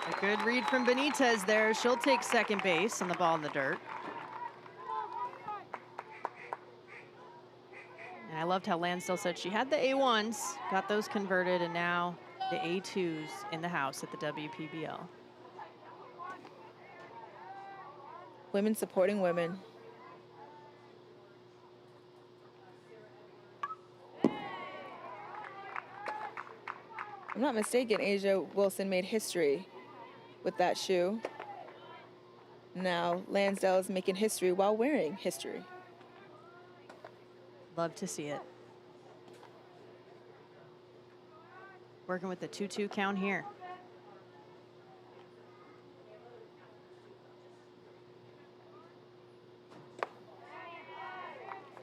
A good read from Benitez there. She'll take second base on the ball in the dirt. And I loved how Lansdell said she had the A1s, got those converted, and now the A2s in the house at the WPBL. Women supporting women. I'm not mistaken, Asia Wilson made history with that shoe. Now Lansdell is making history while wearing history. Love to see it. Working with the 2-2 count here.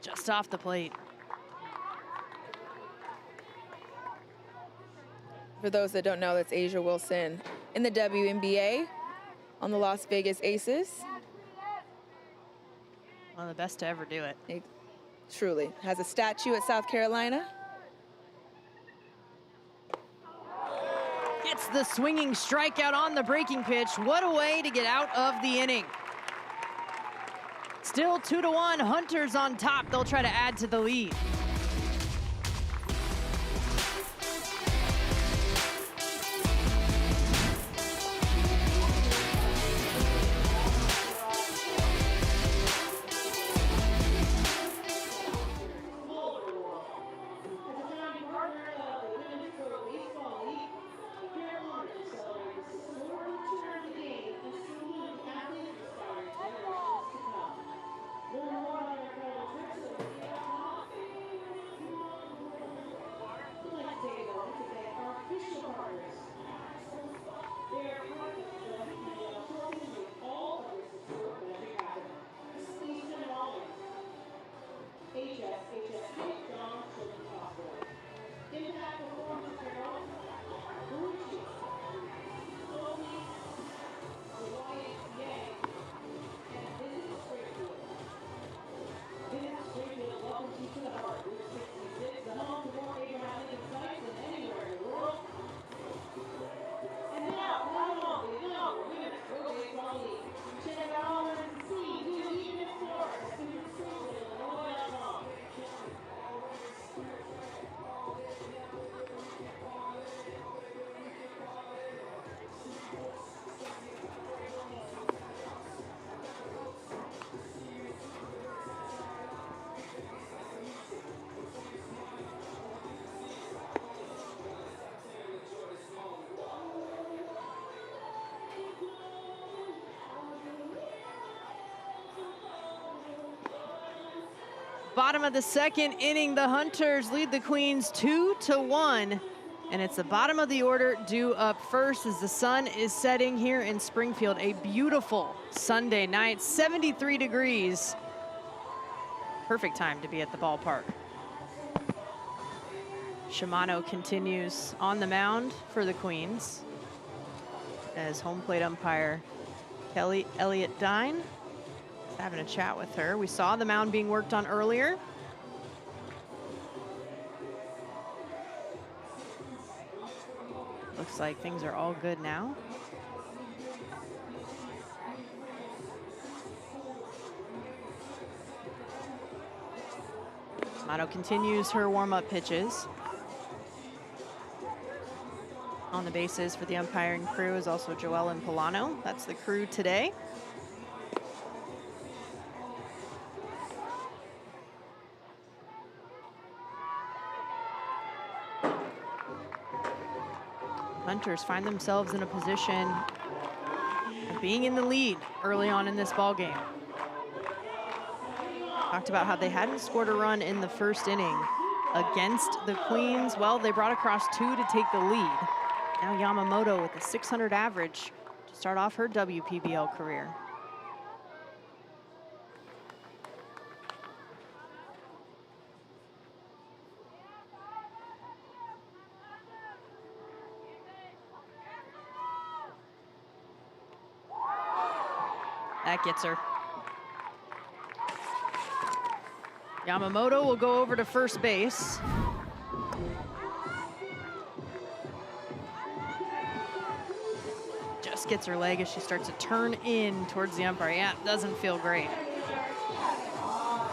Just off the plate. For those that don't know, that's Asia Wilson in the WNBA on the Las Vegas Aces. One of the best to ever do it. It truly has a statue at South Carolina. Gets the swinging strikeout on the breaking pitch. What a way to get out of the inning. Still 2-1, Hunters on top. They'll try to add to the lead. Bottom of the second inning, the Hunters lead the Queens 2-1. And it's the bottom of the order due up first as the sun is setting here in Springfield. A beautiful Sunday night, 73 degrees. Perfect time to be at the ballpark. Shimano continues on the mound for the Queens as home plate umpire Kelly Elliott Dine is having a chat with her. We saw the mound being worked on earlier. Looks like things are all good now. Shimano continues her warm-up pitches. On the bases for the umpiring crew is also Joellen Polano. That's the crew today. Hunters find themselves in a position of being in the lead early on in this ball game. Talked about how they hadn't scored a run in the first inning against the Queens. Well, they brought across 2 to take the lead. Now Yamamoto with a 600 average to start off her WPBL career. That gets her. Yamamoto will go over to first base. Just gets her leg as she starts to turn in towards the umpire. Yeah, doesn't feel great.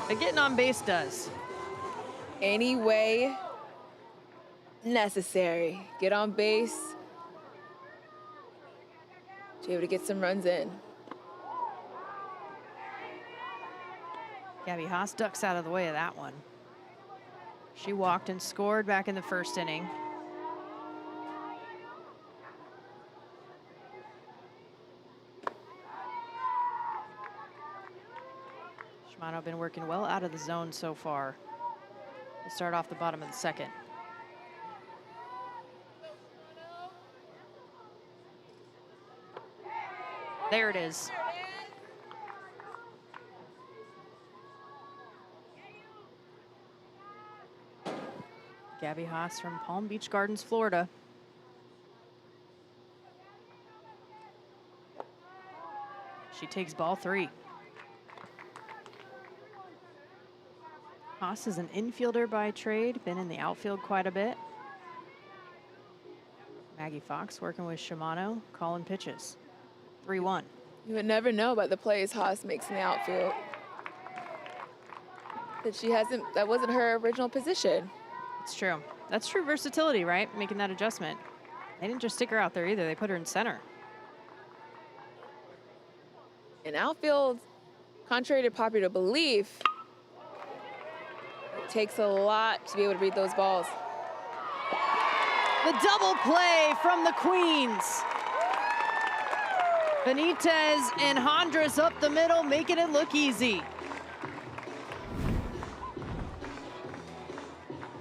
But getting on base does. Any way necessary. Get on base. To be able to get some runs in. Gabby Haas ducks out of the way of that one. She walked and scored back in the first inning. Shimano been working well out of the zone so far. We'll start off the bottom of the second. There it is. Gabby Haas from Palm Beach Gardens, Florida. She takes ball 3. Haas is an infielder by trade, been in the outfield quite a bit. Maggie Fox working with Shimano, calling pitches. 3-1. You would never know about the plays Haas makes in the outfield. That wasn't her original position. It's true. That's true versatility, right? Making that adjustment. They didn't just stick her out there either. They put her in center. In outfield, contrary to popular belief, it takes a lot to be able to read those balls. The double play from the Queens. Benitez and Hondras up the middle, making it look easy.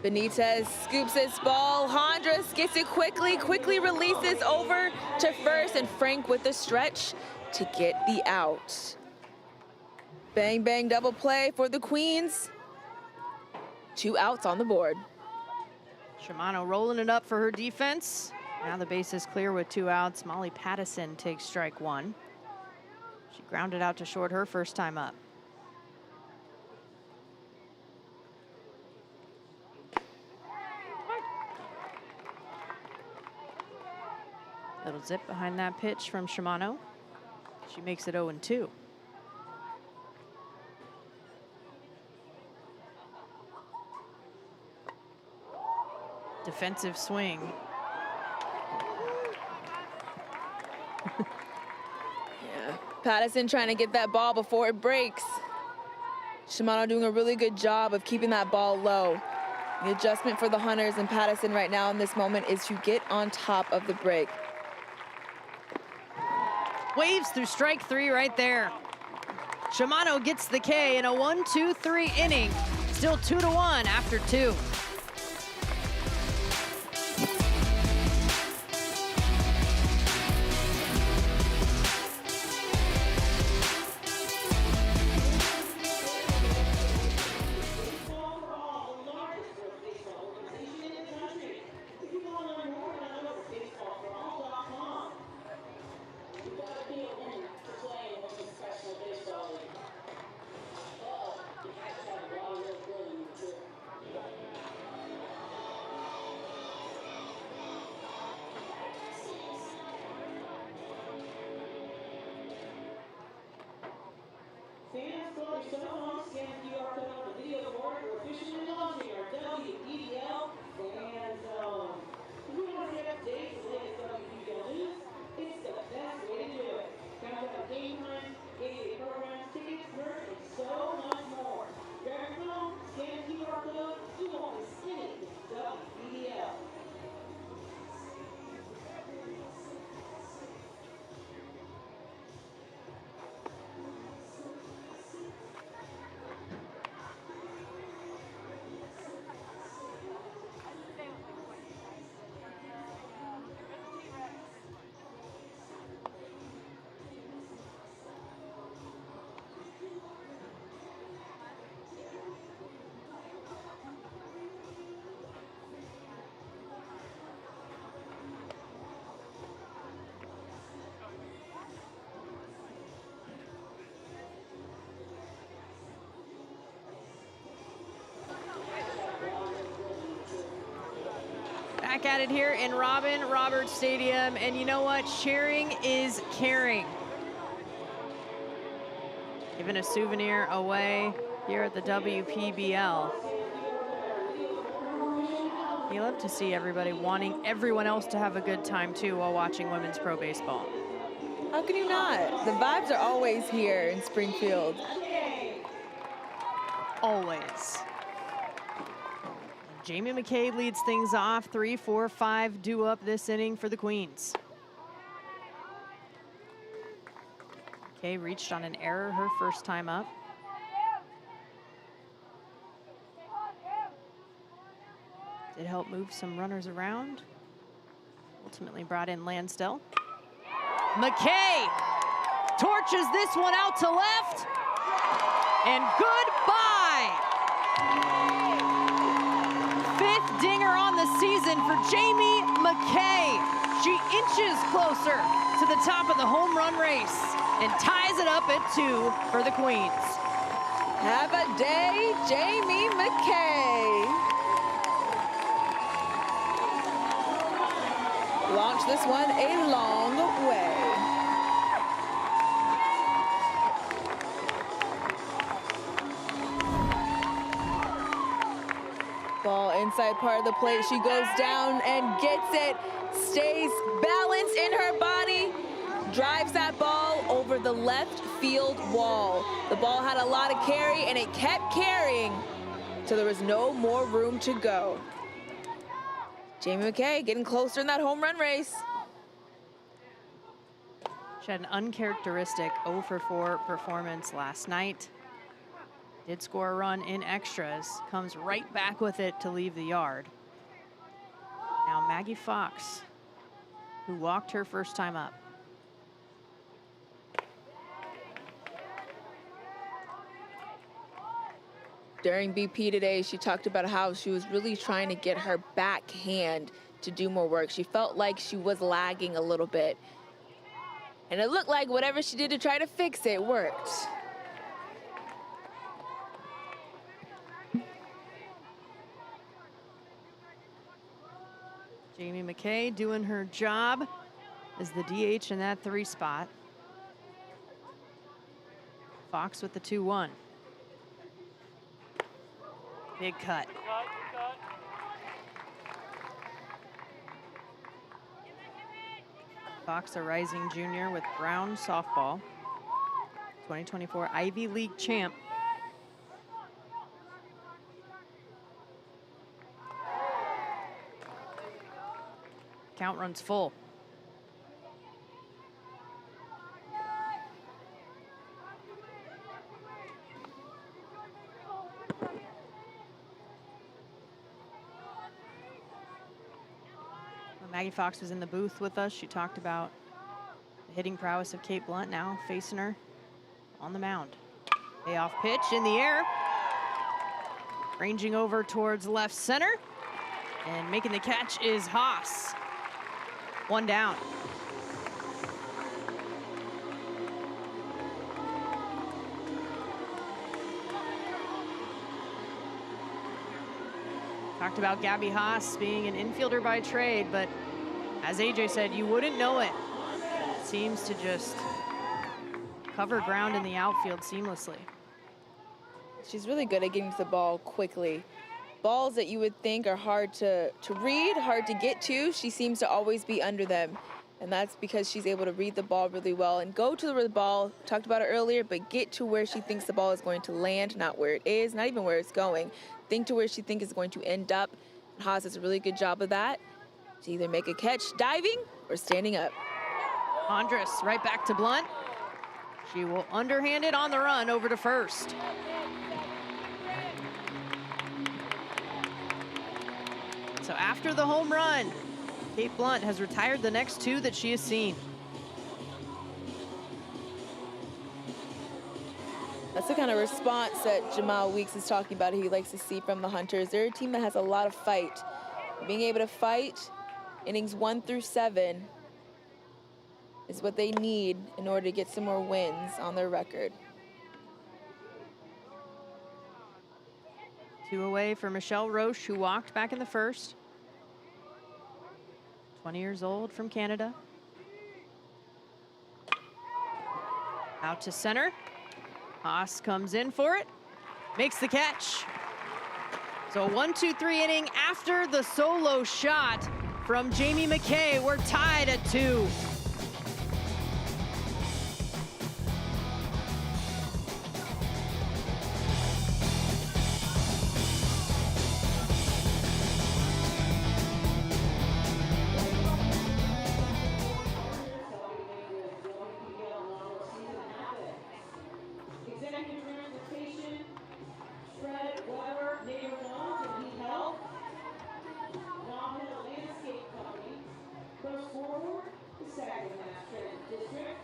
Benitez scoops this ball. Hondras gets it quickly releases over to first, and Frank with the stretch to get the out. Bang, bang, double play for the Queens. 2 outs on the board. Shimano rolling it up for her defense. Now the base is clear with 2 outs. Molly Pattison takes strike 1. She grounded out to short her first time up. Little zip behind that pitch from Shimano. She makes it 0-2. Defensive swing. Yeah, Pattison trying to get that ball before it breaks. Shimano doing a really good job of keeping that ball low. The adjustment for the Hunters and Pattison right now in this moment is to get on top of the break. Waves through strike 3 right there. Shimano gets the K in a 1-2-3 inning. still 2-1 after 2. Fans, pull out your cell phones, scan the QR code on the video board. We're officially launching our WPBL Fan Zone. If you want to get up to date with the latest WPBL news, it's the best way to do it. Countdown game times, game programs, tickets, merch, and so much more. Grab your phone, scan the QR code, you won't miss anything WPBL. Back at it here in Robin Roberts Stadium, and you know what? Sharing is caring. Giving a souvenir away here at the WPBL. You love to see everybody wanting everyone else to have a good time too while watching women's pro baseball. How can you not? The vibes are always here in Springfield. Always. Jamie McKay leads things off. 3, 4, 5 due up this inning for the Queens. McKay reached on an error her first time up. Did help move some runners around. Ultimately brought in Lansdell. McKay torches this one out to left. And goodbye. 5th dinger on the season for Jamie McKay. She inches closer to the top of the home run race and ties it up at 2 for the Queens. Have a day, Jamie McKay. Launch this one a long way. Ball inside part of the plate. She goes down and gets it. Stays balanced in her body. Drives that ball over the left field wall. The ball had a lot of carry and it kept carrying till there was no more room to go. Jamie McKay getting closer in that home run race. She had an uncharacteristic 0 for 4 performance last night. Did score a run in extras, comes right back with it to leave the yard. Now Maggie Fox, who walked her first time up. During BP today, she talked about how she was really trying to get her backhand to do more work. She felt like she was lagging a little bit. And it looked like whatever she did to try to fix it worked. Jamie McKay doing her job as the DH in that 3 spot. Fox with the 2-1. Big cut. Fox, a rising junior with Brown softball. 2024 Ivy League champ. Count runs full. Maggie Fox was in the booth with us. She talked about the hitting prowess of Kate Blunt, now facing her on the mound. Payoff pitch in the air. Ranging over towards left center. And making the catch is Haas. 1 down. Talked about Gabby Haas being an infielder by trade, but as AJ said, you wouldn't know it. Seems to just cover ground in the outfield seamlessly. She's really good at getting to the ball quickly. Balls that you would think are hard to read, hard to get to, she seems to always be under them. And that's because she's able to read the ball really well and go to where the ball, talked about it earlier, but get to where she thinks the ball is going to land, not where it is, not even where it's going. Think to where she thinks it's going to end up. Haas does a really good job of that, to either make a catch diving or standing up. Andres right back to Blunt. She will underhand it on the run over to first. So after the home run, Kate Blunt has retired the next 2 that she has seen. That's the kind of response that Jamal Weeks is talking about he likes to see from the Hunters. They're a team that has a lot of fight. Being able to fight innings 1 through 7 is what they need in order to get some more wins on their record. 2 away for Michelle Roche, who walked back in the first. 20 years old from Canada. Out to center. Haas comes in for it, makes the catch. So 1-2-3 inning after the solo shot from Jamie McKay. We're tied at 2. Executive Transportation, Fred Weber, Neighbor Homes and Heat Health, Nominal Landscape Company, First Forward, the Saginaw Transit District,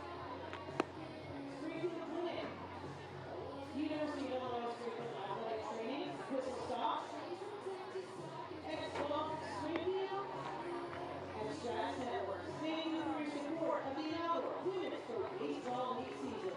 Springfield Clinic, University of Illinois Springfield Athletic Training, Whistle Stop, Expo Springfield, and Stratton Networks. Thank you for your support of the inaugural Women's Pro Baseball League season.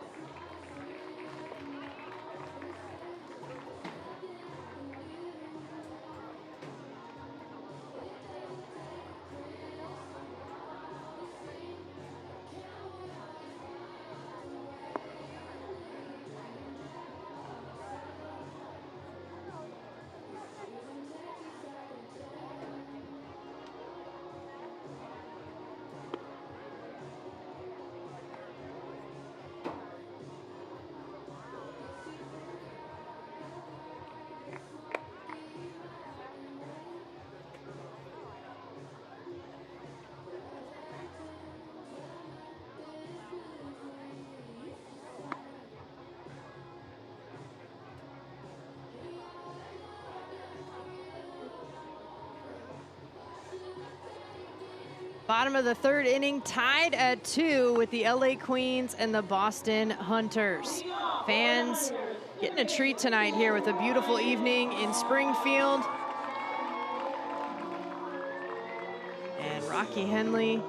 Bottom of the 3rd inning, tied at 2 with the LA Queens and the Boston Hunters. Fans getting a treat tonight here with a beautiful evening in Springfield. And Rocky Henley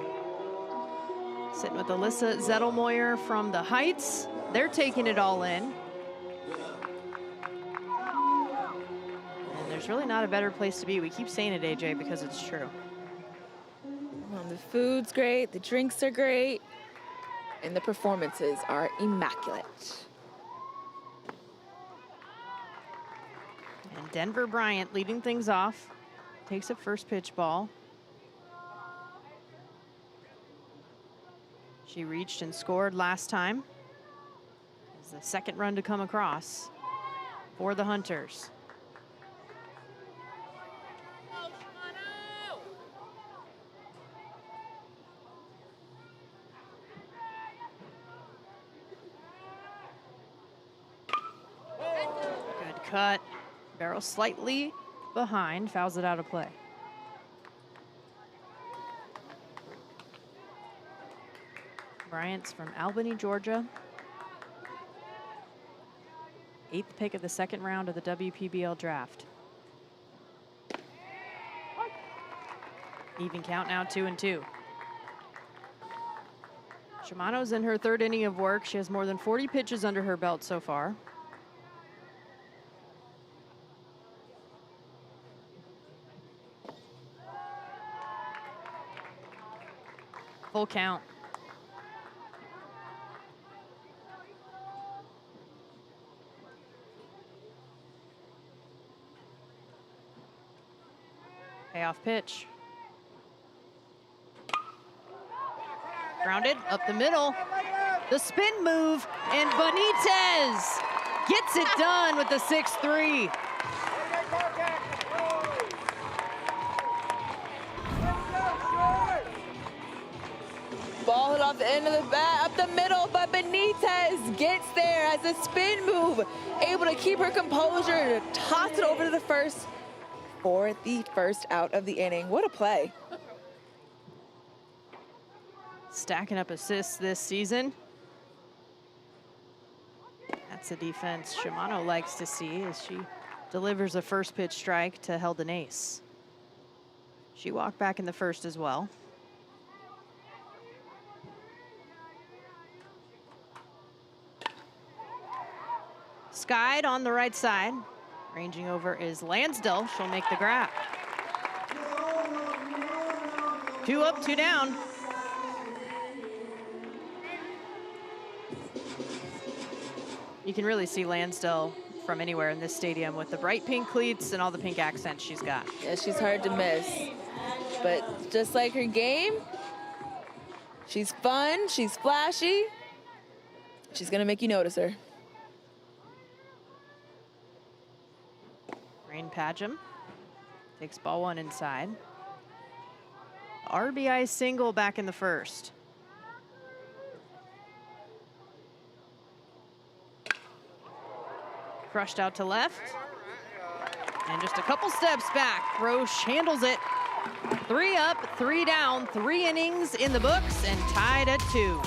sitting with Alyssa Zettelmoyer from the Heights. They're taking it all in. And there's really not a better place to be. We keep saying it, AJ, because it's true. The food's great, the drinks are great, and the performances are immaculate. And Denver Bryant leading things off. Takes a first pitch ball. She reached and scored last time. It's the 2nd run to come across for the Hunters. Good cut. Barrel slightly behind, fouls it out of play. Bryant's from Albany, Georgia. 8th pick of the 2nd round of the WPBL draft. Even count now, 2-2. Shimano's in her 3rd inning of work. She has more than 40 pitches under her belt so far. Full count. Payoff pitch. Grounded up the middle. The spin move, and Benitez gets it done with the 6-3. Ball hit off the end of the bat, up the middle, but Benitez gets there as a spin move, able to keep her composure, to toss it over to the first for the first out of the inning. What a play. Stacking up assists this season. That's a defense Shimano likes to see as she delivers a first pitch strike to Heldon Ace. She walked back in the 1st as well. Skied on the right side. Ranging over is Lansdell. She'll make the grab. 2 up, 2 down. You can really see Lansdell from anywhere in this stadium with the bright pink cleats and all the pink accents she's got. Yeah, she's hard to miss. But just like her game, she's fun, she's flashy. She's gonna make you notice her. Rain Padgham takes ball 1 inside. RBI single back in the 1st. Crushed out to left. And just a couple steps back. Roche handles it. 3 up, 3 down, 3 innings in the books and tied at 2.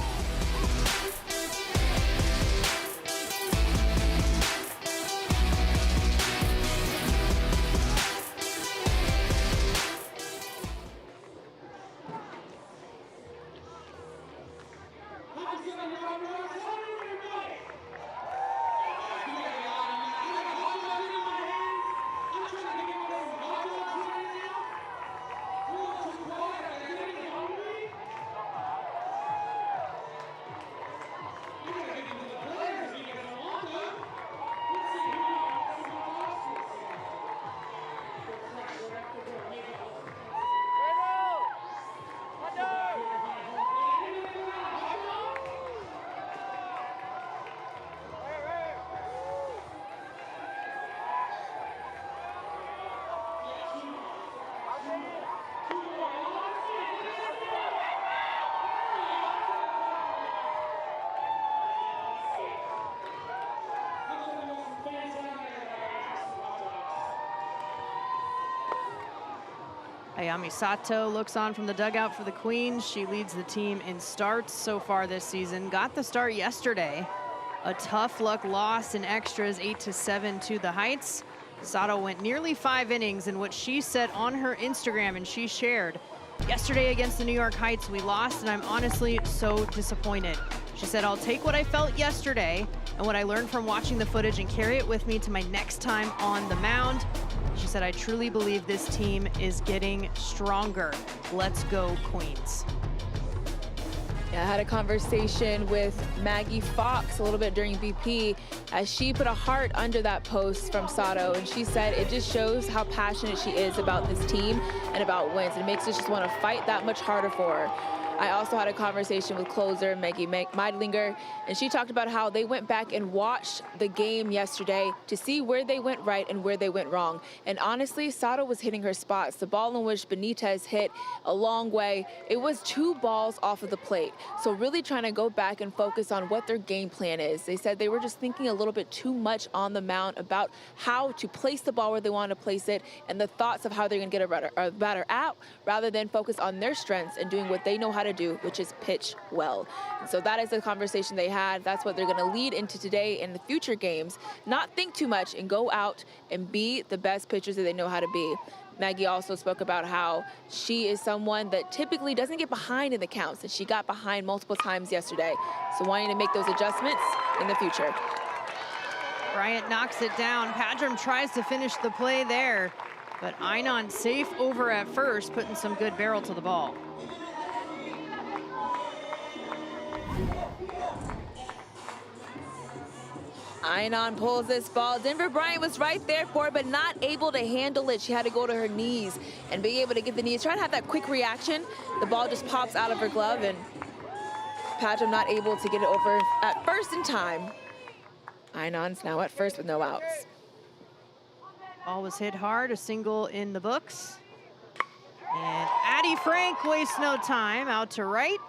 Ayami Sato looks on from the dugout for the Queens. She leads the team in starts so far this season. Got the start yesterday. A tough luck loss in extras, 8-7 to the Heights. Sato went nearly 5 innings in what she said on her Instagram, and she shared, "Yesterday against the New York Heights, we lost, and I'm honestly so disappointed." She said, "I'll take what I felt yesterday and what I learned from watching the footage and carry it with me to my next time on the mound." She said, "I truly believe this team is getting stronger. Let's go, Queens." Yeah, I had a conversation with Maggie Fox a little bit during BP as she put a heart under that post from Sato, and she said it just shows how passionate she is about this team and about wins. It makes us just want to fight that much harder for her. I also had a conversation with closer Maggie Meidlinger, and she talked about how they went back and watched the game yesterday to see where they went right and where they went wrong. And honestly, Sato was hitting her spots. The ball in which Benitez hit a long way, it was 2 balls off of the plate. So really trying to go back and focus on what their game plan is. They said they were just thinking a little bit too much on the mound about how to place the ball where they want to place it and the thoughts of how they're going to get a batter out rather than focus on their strengths and doing what they know how to to do, which is pitch well. And so that is the conversation they had. That's what they're going to lead into today in the future games. Not think too much and go out and be the best pitchers that they know how to be. Maggie also spoke about how she is someone that typically doesn't get behind in the counts, and she got behind multiple times yesterday. So wanting to make those adjustments in the future. Bryant knocks it down. Padram tries to finish the play there, but Einon safe over at first, putting some good barrel to the ball. Einon pulls this ball. Denver Bryant was right there for it, but not able to handle it. She had to go to her knees and be able to get the knees. Trying to have that quick reaction. The ball just pops out of her glove, and Padram not able to get it over at first in time. Einon's now at first with no outs. Ball was hit hard, a single in the books. And Addie Frank wastes no time, out to right.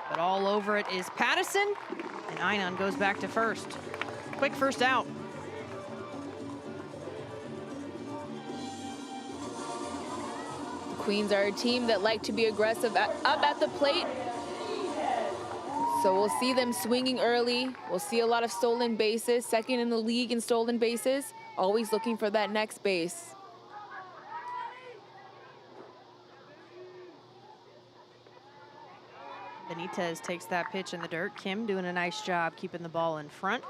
But all over it is Pattison, and Einon goes back to first. Quick first out. The Queens are a team that like to be aggressive up at the plate. So we'll see them swinging early. We'll see a lot of stolen bases, second in the league in stolen bases, always looking for that next base. Benitez takes that pitch in the dirt. Kim doing a nice job keeping the ball in front.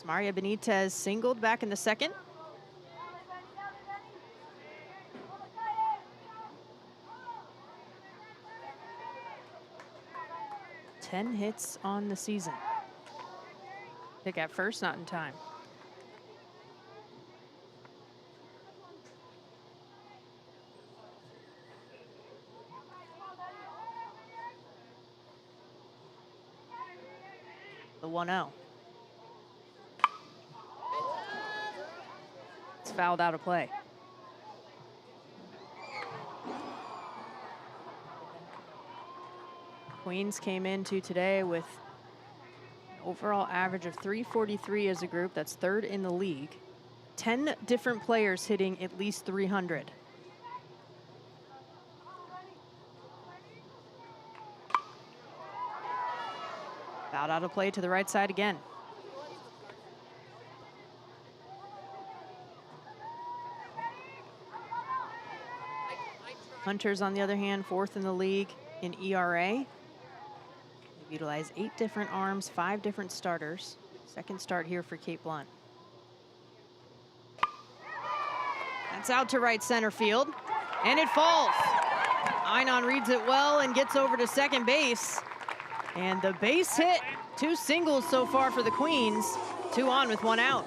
Maria Benitez singled back in the second. Ten hits on the season. Pick at first, not in time. The 1-0. It's fouled out of play. Queens came into today with an overall average of 343 as a group. That's third in the league. 10 different players hitting at least 300. Fouled out of play to the right side again. Hunters, on the other hand, fourth in the league in ERA. They've utilized 8 different arms, 5 different starters. Second start here for Kate Blunt. That's out to right center field, and it falls. Einon reads it well and gets over to second base. And the base hit, 2 singles so far for the Queens, 2 on with 1 out.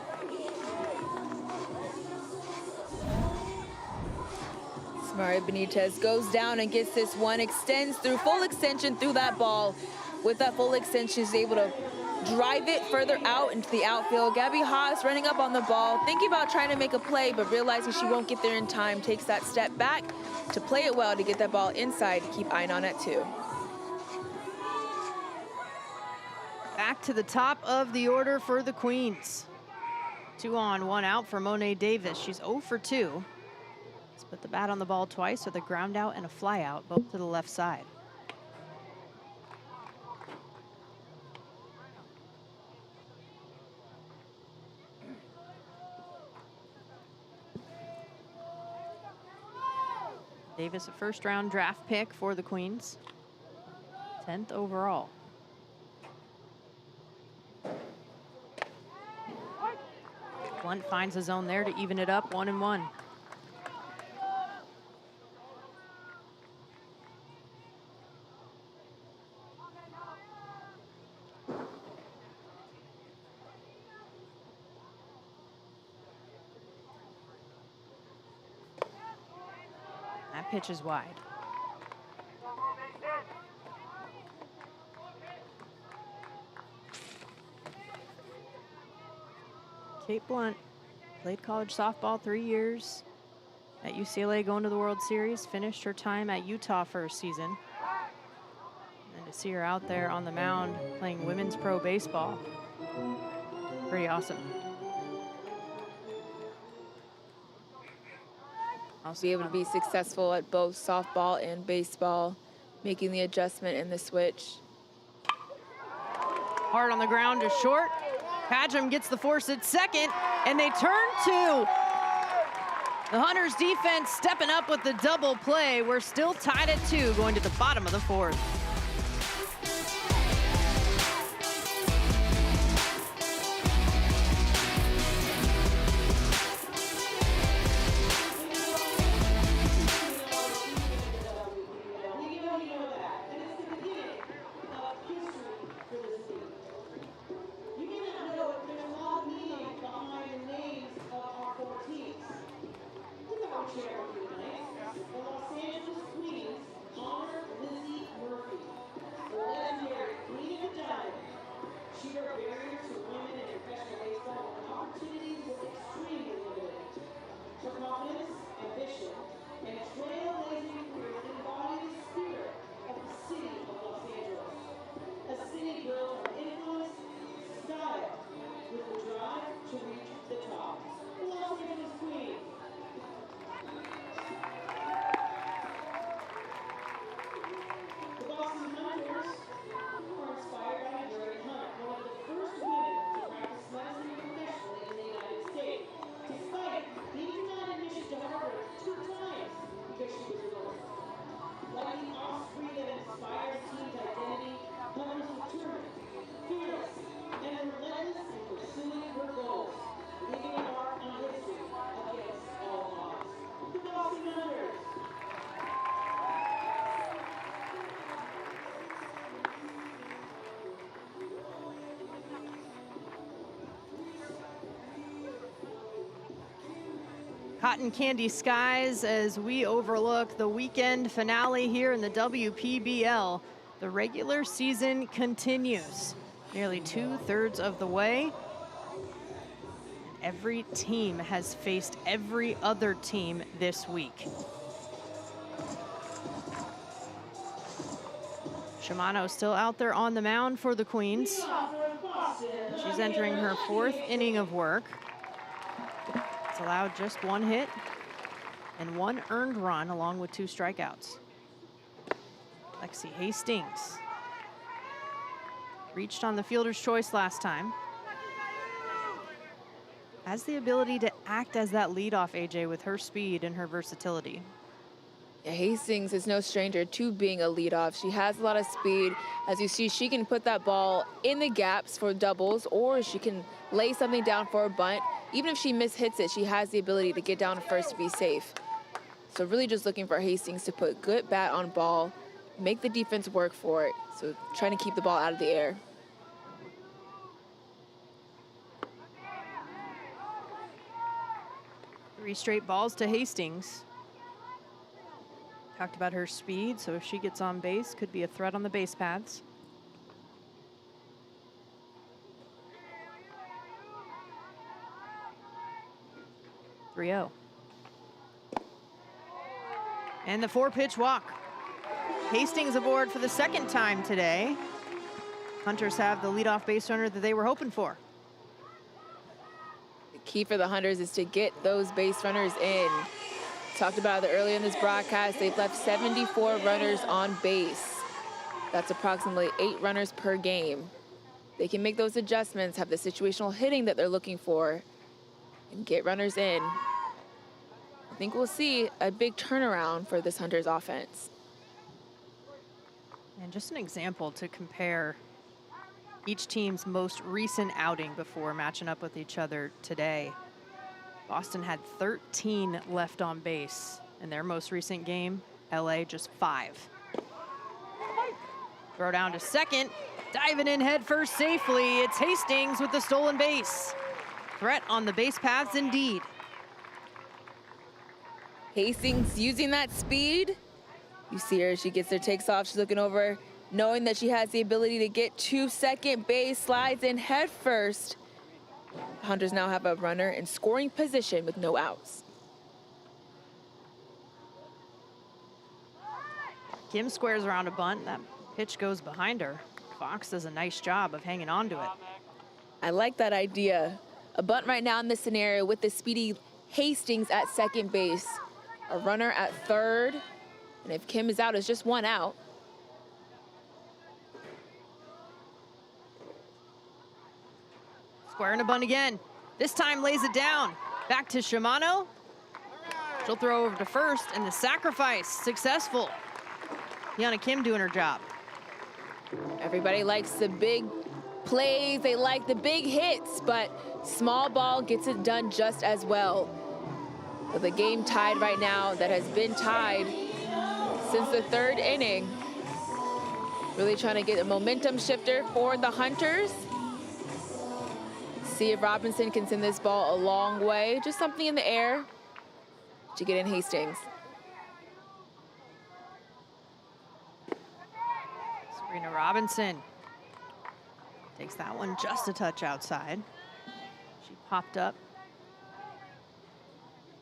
Maria Benitez goes down and gets this one, extends through full extension through that ball. With that full extension, she's able to drive it further out into the outfield. Gabby Haas running up on the ball, thinking about trying to make a play, but realizing she won't get there in time, takes that step back to play it well to get that ball inside to keep Einon at 2. Back to the top of the order for the Queens. 2 on, 1 out for Monet Davis. She's 0 for 2. She's put the bat on the ball twice with a ground out and a fly out, both to the left side. Davis, a first-round draft pick for the Queens. 10th overall. Blunt finds a zone there to even it up, 1-1. That pitch is wide. Kate Blunt played college softball 3 years at UCLA, going to the World Series, finished her time at Utah for a season. And to see her out there on the mound playing women's pro baseball, pretty awesome. Also be able to be successful at both softball and baseball, making the adjustment and the switch. Hard on the ground to short. Padgham gets the force at second, and they turn to the Hunters defense stepping up with the double play. We're still tied at 2 going to the bottom of the 4th. Cotton candy skies as we overlook the weekend finale here in the WPBL. The regular season continues. Nearly 2/3 of the way. Every team has faced every other team this week. Shimano still out there on the mound for the Queens. She's entering her 4th inning of work. It's allowed just 1 hit and 1 earned run along with 2 strikeouts. Lexi Hastings reached on the fielder's choice last time. Has the ability to act as that leadoff, AJ, with her speed and her versatility. Yeah, Hastings is no stranger to being a leadoff. She has a lot of speed. As you see, she can put that ball in the gaps for doubles, or she can lay something down for a bunt. Even if she mishits it, she has the ability to get down to first to be safe. So really just looking for Hastings to put good bat on ball, make the defense work for it. So trying to keep the ball out of the air. Three straight balls to Hastings. Talked about her speed, so if she gets on base, could be a threat on the base paths. .3-0. And the 4-pitch walk. Hastings aboard for the 2nd time today. Hunters have the leadoff base runner that they were hoping for. The key for the Hunters is to get those base runners in. Talked about it earlier in this broadcast. They've left 74 runners on base. That's approximately 8 runners per game. They can make those adjustments, have the situational hitting that they're looking for, and get runners in. I think we'll see a big turnaround for this Hunters offense. And just an example to compare each team's most recent outing before matching up with each other today. Boston had 13 left on base in their most recent game. LA just 5. Throw down to second, diving in head first safely. It's Hastings with the stolen base. Threat on the base paths indeed. Hastings using that speed. You see her, she gets her takes off. She's looking over, knowing that she has the ability to get to second base, slides in head first. Hunters now have a runner in scoring position with no outs. Kim squares around a bunt. That pitch goes behind her. Fox does a nice job of hanging on to it. I like that idea. A bunt right now in this scenario with the speedy Hastings at second base A runner at third. And if Kim is out, it's just one out. Square in a bunt again. This time lays it down. Back to Shimano. She'll throw over to first, and the sacrifice successful. Yana Kim doing her job. Everybody likes the big plays. They like the big hits, but small ball gets it done just as well. With a game tied right now that has been tied since the third inning. Really trying to get a momentum shifter for the Hunters. See if Robinson can send this ball a long way. Just something in the air to get in Hastings. Serena Robinson takes that one just a touch outside. She popped up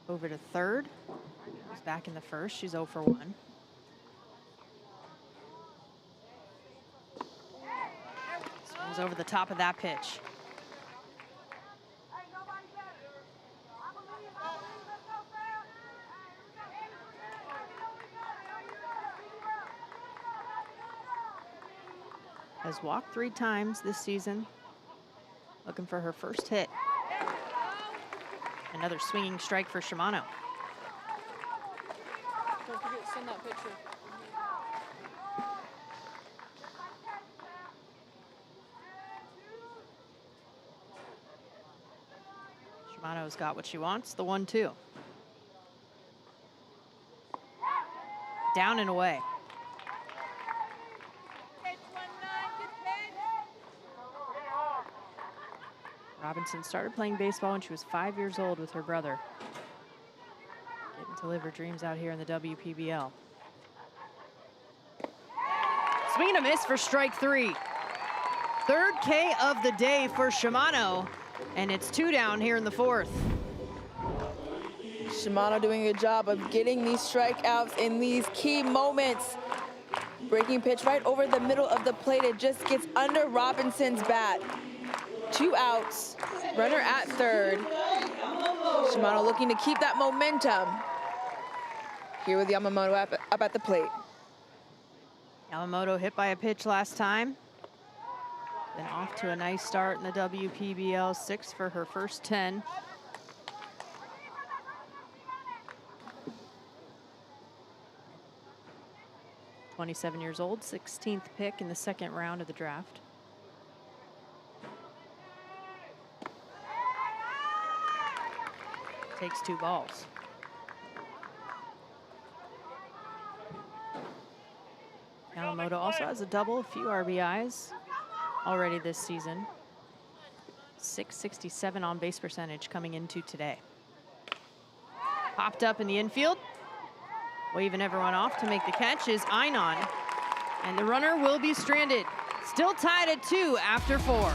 over to third. She's back in the first. She's 0 for 1. Swings over the top of that pitch. Has walked 3 times this season. Looking for her first hit. Another swinging strike for Shimano. Don't forget to send that picture. Shimano's got what she wants, the 1-2. Down and away. Robinson started playing baseball when she was 5 years old with her brother. Getting to live her dreams out here in the WPBL. Swing and a miss for strike 3. Third K of the day for Shimano, and it's 2 down here in the 4th. Shimano doing a job of getting these strikeouts in these key moments. Breaking pitch right over the middle of the plate. It just gets under Robinson's bat. 2 outs, runner at third. Shimano looking to keep that momentum. Here with Yamamoto up at the plate. Yamamoto hit by a pitch last time. Then off to a nice start in the WPBL, 6 for her first 10. (27 years old, 16th pick in the 2nd round of the draft. Takes 2 balls. Yamamoto also has a double, a few RBIs already this season. .667 on base percentage coming into today. Popped up in the infield. Waving everyone off to make the catch is Einon. And the runner will be stranded. Still tied at 2 after 4.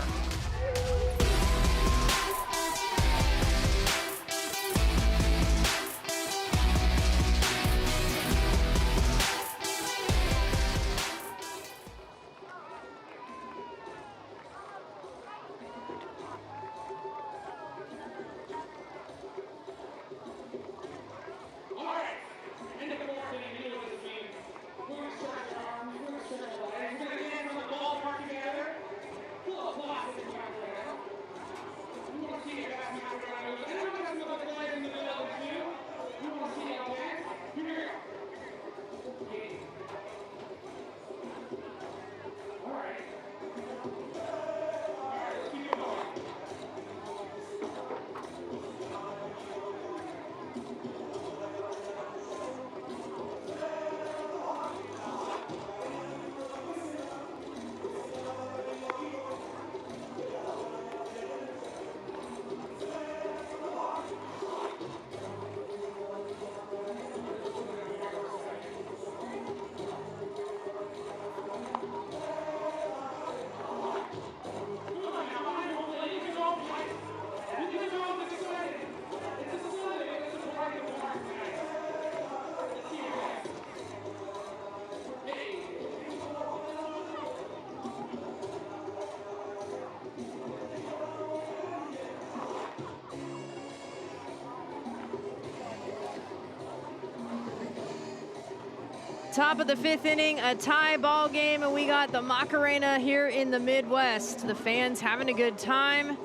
Top of the 5th inning, a tie ball game, and we got the Macarena here in the Midwest. The fans having a good time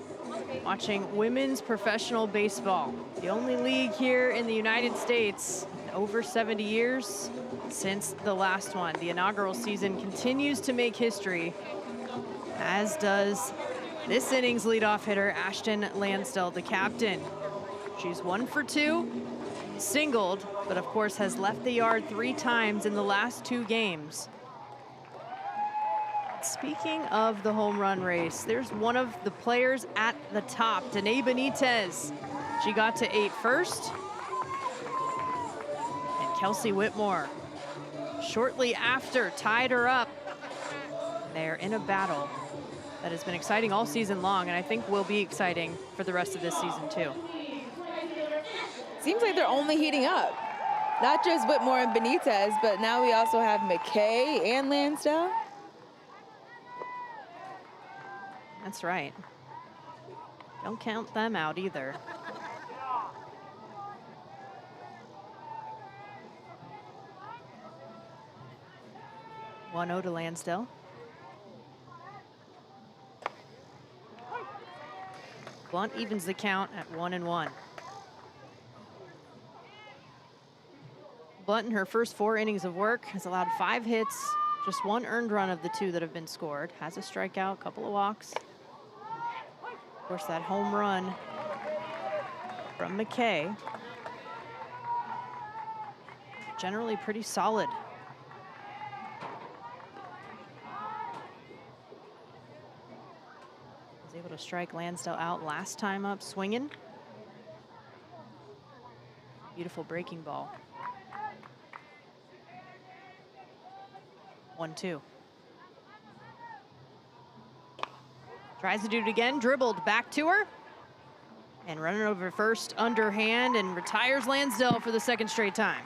watching women's professional baseball. The only league here in the United States in over 70 years since the last one. The inaugural season continues to make history, as does this inning's leadoff hitter, Ashton Lansdell, the captain. She's 1 for 2, singled, but of course has left the yard 3 times in the last 2 games. Speaking of the home run race, there's one of the players at the top, Danae Benitez. She got to 8 first. And Kelsey Whitmore, shortly after, tied her up. They're in a battle that has been exciting all season long, and I think will be exciting for the rest of this season too. Seems like they're only heating up. Not just Whitmore and Benitez, but now we also have McKay and Lansdell. That's right. Don't count them out either. One-0 to Lansdell. Blunt evens the count at 1-1. Blunt in her first 4 innings of work has allowed 5 hits, just 1 earned run of the 2 that have been scored. Has a strikeout, a couple of walks. Of course, that home run from McKay. Generally pretty solid. Was able to strike Lansdell out last time up swinging. Beautiful breaking ball. 1-2. Tries to do it again, dribbled back to her. And running over first underhand and retires Lansdell for the 2nd straight time.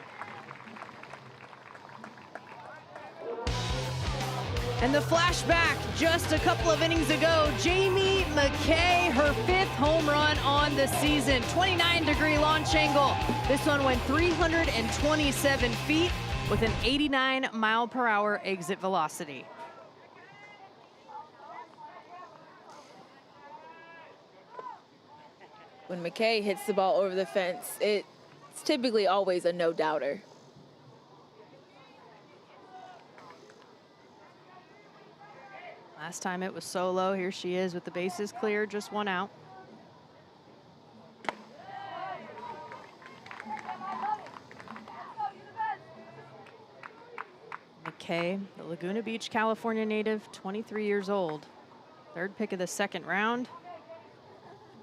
And the flashback just a couple of innings ago, Jamie McKay, her 5th home run on the season. 29-degree launch angle. This one went 327 feet with an 89-mile-per-hour exit velocity. When McKay hits the ball over the fence, it's typically always a no-doubter. Last time it was solo. Here she is with the bases cleared, just 1 out. McKay, the Laguna Beach, California native, 23 years old. 3rd pick of the 2nd round.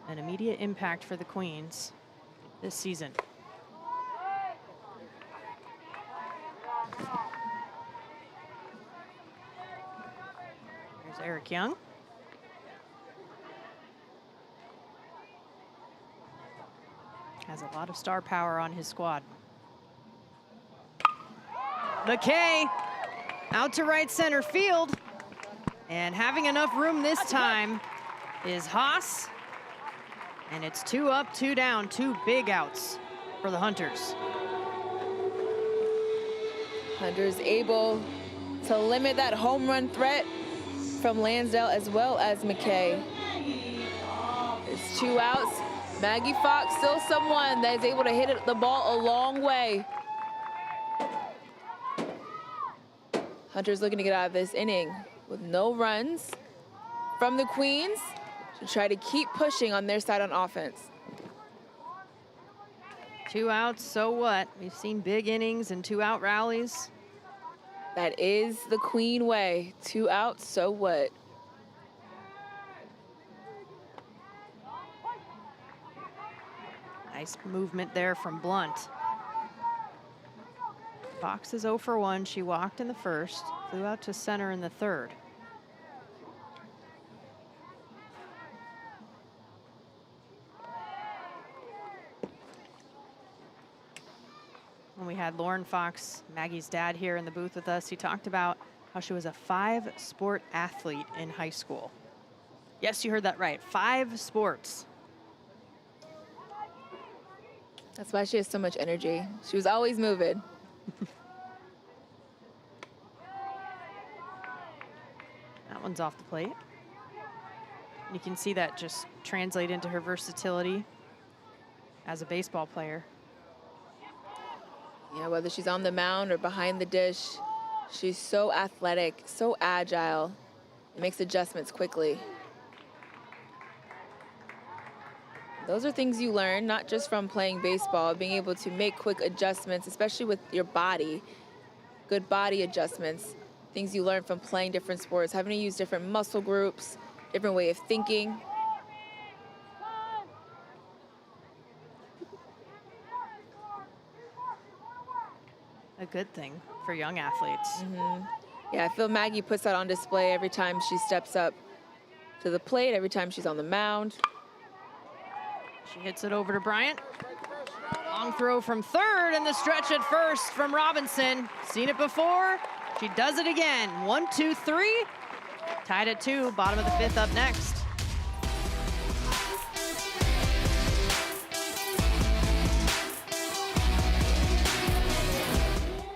An immediate impact for the Queens this season. Here's Eric Young. Has a lot of star power on his squad. McKay out to right center field. And having enough room this time is Haas. And it's 2 up, 2 down, 2 big outs for the Hunters. Hunters able to limit that home run threat from Lansdell as well as McKay. There's 2 outs. Maggie Fox still someone that is able to hit the ball a long way. Hunters looking to get out of this inning with no runs from the Queens to try to keep pushing on their side on offense. 2 outs, so what? We've seen big innings and 2-out rallies. That is the Queen way. 2 outs, so what? Nice movement there from Blunt. Fox is 0 for 1. She walked in the 1st, flew out to center in the 3rd. When we had Lauren Fox, Maggie's dad, here in the booth with us, he talked about how she was a 5-sport athlete in high school. Yes, you heard that right, 5 sports. That's why she has so much energy. She was always moving. one's off the plate. You can see that just translate into her versatility as a baseball player. Yeah, whether she's on the mound or behind the dish, she's so athletic, so agile, and makes adjustments quickly. Those are things you learn, not just from playing baseball, being able to make quick adjustments, especially with your body, good body adjustments, things you learn from playing different sports, having to use different muscle groups, different way of thinking. A good thing for young athletes. Yeah, I feel Maggie puts that on display every time she steps up to the plate, every time she's on the mound. She hits it over to Bryant. Long throw from third, and the stretch at first from Robinson. Seen it before. She does it again. 1, 2, 3. Tied at 2. Bottom of the 5th up next.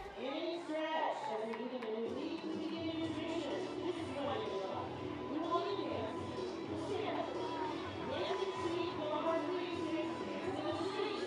Inning stretch as we begin a new league, we begin a new tradition. This is what it is about. We want you to dance. Stand. Dance your feet, go hard, please, dance in the street.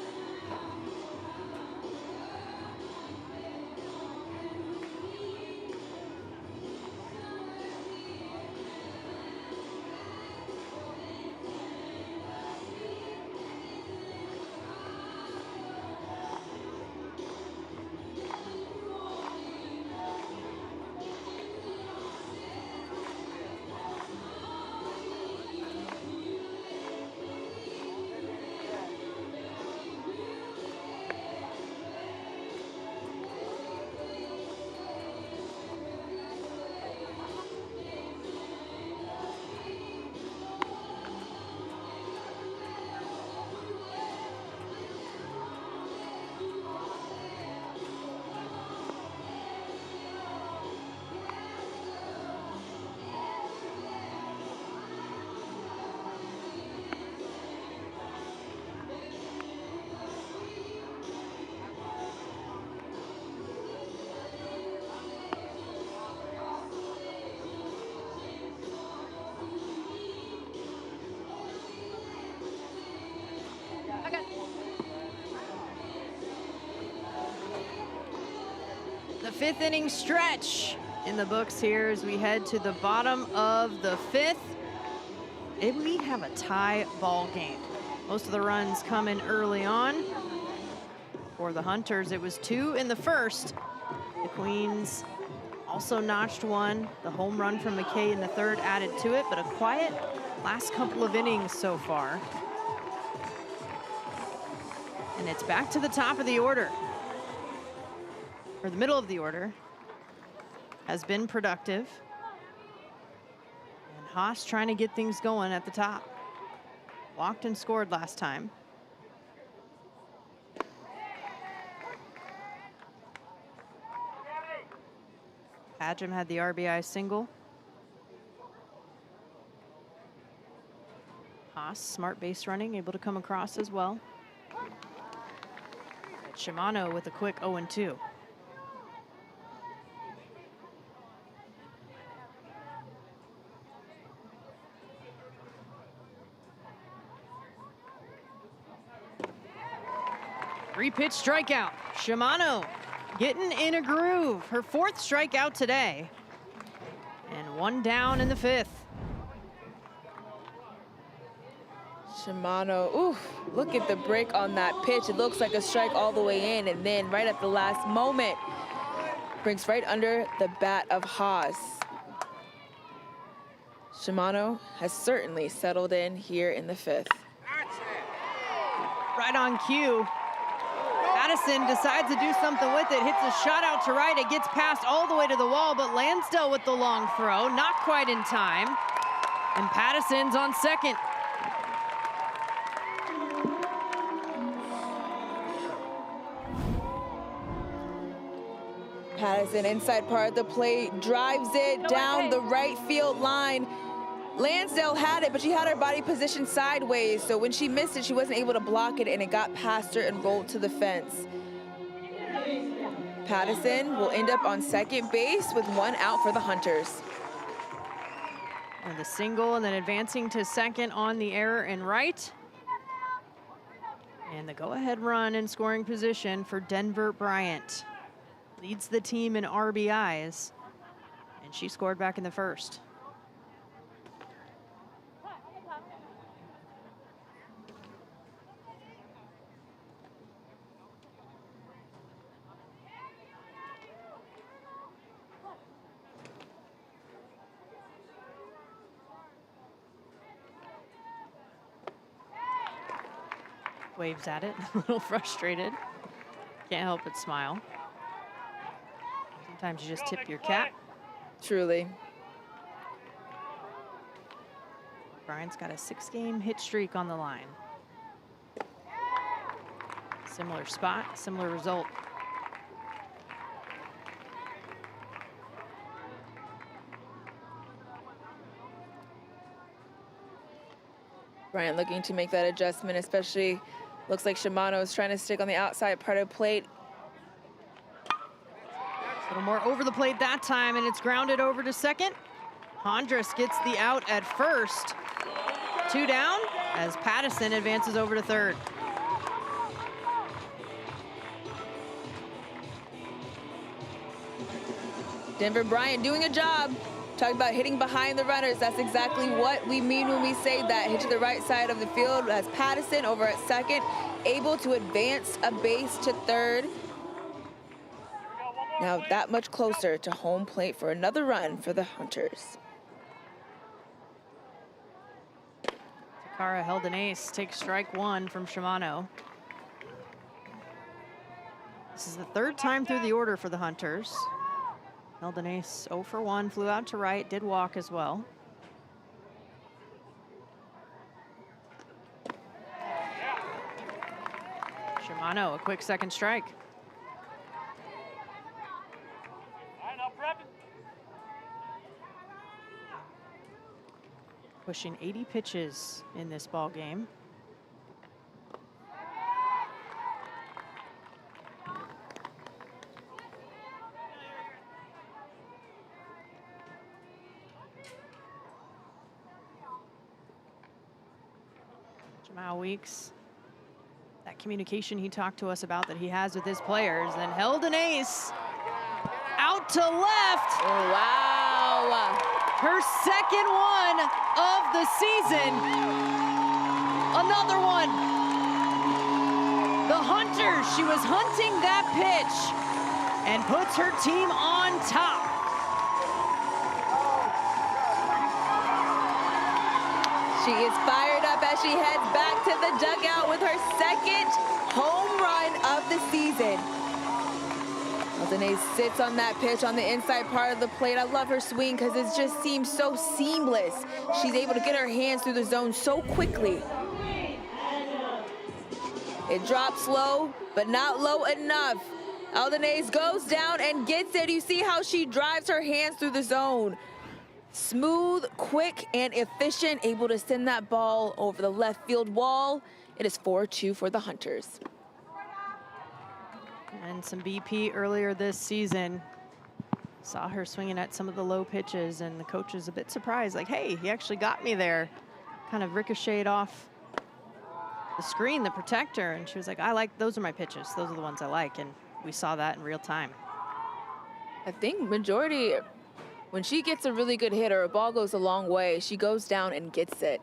The 5th inning stretch in the books here as we head to the bottom of the 5th. We have a tie ball game. Most of the runs coming early on. For the Hunters, it was 2 in the first. The Queens also notched one. The home run from McKay in the 3rd added to it, but a quiet last couple of innings so far. And it's back to the top of the order. Or the middle of the order has been productive. And Haas trying to get things going at the top. Walked and scored last time. Padgham had the RBI single. Haas, smart base running, able to come across as well. Shimano with a quick 0-2. Three-pitch strikeout. Shimano getting in a groove. Her 4th strikeout today. And 1 down in the 5th. Shimano, ooh, look at the break on that pitch. It looks like a strike all the way in, and then right at the last moment, brings right under the bat of Haas. Shimano has certainly settled in here in the 5th. Right on cue. Addison decides to do something with it, hits a shot out to right. It gets passed all the way to the wall, but Lansdale with the long throw, not quite in time. And Patterson's on second. Patterson inside part of the plate, drives it down the right field line. Lansdale had it, but she had her body positioned sideways, so when she missed it, she wasn't able to block it, and it got past her and rolled to the fence. Patterson will end up on second base with 1 out for the Hunters. With a single and then advancing to second on the error in right. And the go-ahead run in scoring position for Denver Bryant. Leads the team in RBIs, and she scored back in the first. Waves at it, a little frustrated. Can't help but smile. Sometimes you just tip your cap. Truly. Bryant's got a 6-game hit streak on the line. Similar spot, similar result. Bryant looking to make that adjustment, especially looks like Shimano is trying to stick on the outside part of the plate. A little more over the plate that time, and it's grounded over to second. Hondras gets the out at first. 2 down as Pattison advances over to third. Denver Bryant doing a job. Talking about hitting behind the runners. That's exactly what we mean when we say that. Hit to the right side of the field as Pattison over at second, able to advance a base to third. Now that much closer to home plate for another run for the Hunters. Takara held an ace, takes strike 1 from Shimano. This is the 3rd time through the order for the Hunters. Held an ace 0 for 1, flew out to right, did walk as well. Shimano, a quick second strike. Pushing 80 pitches in this ball game. Jamal Weeks, that communication he talked to us about that he has with his players, and held an ace out to left. Oh, wow. Her second one of the season. Another one. The Hunters, she was hunting that pitch and puts her team on top. She is fired up as she heads back to the dugout with her second home run of the season. Danae sits on that pitch on the inside part of the plate. I love her swing because it just seems so seamless. She's able to get her hands through the zone so quickly. It drops low, but not low enough. Aldenese goes down and gets it. You see how she drives her hands through the zone. Smooth, quick, and efficient, able to send that ball over the left field wall. It is 4-2 for the Hunters. And some BP earlier this season. Saw her swinging at some of the low pitches, and the coach is a bit surprised, like, hey, he actually got me there. Kind of ricocheted off the screen, the protector, and she was like, I like, those are my pitches. Those are the ones I like, and we saw that in real time. I think majority, when she gets a really good hit or a ball goes a long way, she goes down and gets it.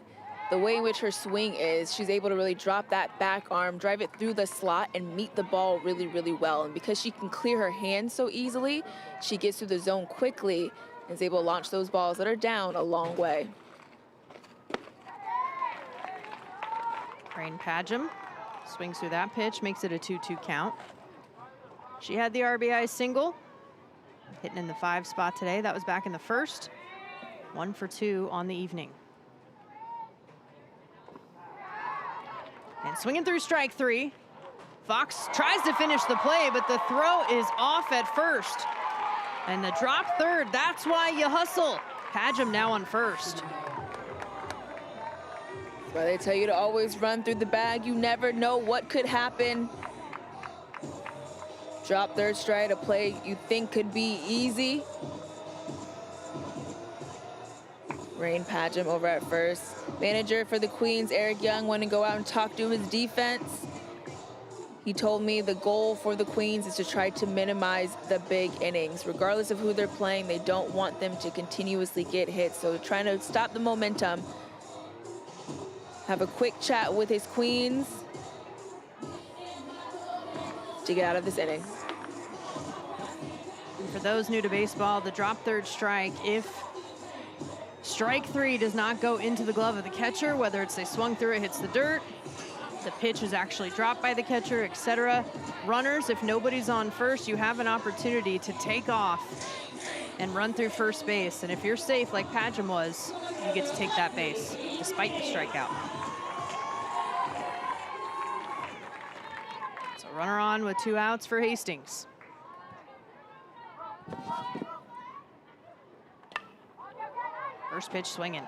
The way in which her swing is, she's able to really drop that back arm, drive it through the slot, and meet the ball really, really well. And because she can clear her hands so easily, she gets through the zone quickly and is able to launch those balls that are down a long way. Rain Padgham swings through that pitch, makes it a 2-2 count. She had the RBI single, hitting in the 5 spot today. That was back in the first. 1 for 2 on the evening. And swinging through strike 3. Fox tries to finish the play, but the throw is off at first. And the drop third, that's why you hustle. Padgham now on first. That's why they tell you to always run through the bag. You never know what could happen. Drop third strike, a play you think could be easy. Rain Padgham over at first. Manager for the Queens, Eric Young, went to go out and talk to his defense. He told me the goal for the Queens is to try to minimize the big innings. Regardless of who they're playing, they don't want them to continuously get hit. So trying to stop the momentum. Have a quick chat with his Queens to get out of this inning. And for those new to baseball, the drop third strike, if strike 3 does not go into the glove of the catcher, whether it's they swung through it, hits the dirt, the pitch is actually dropped by the catcher, etc. Runners, if nobody's on first, you have an opportunity to take off and run through first base. And if you're safe like Padgham was, you get to take that base despite the strikeout. So runner on with 2 outs for Hastings. First pitch swinging.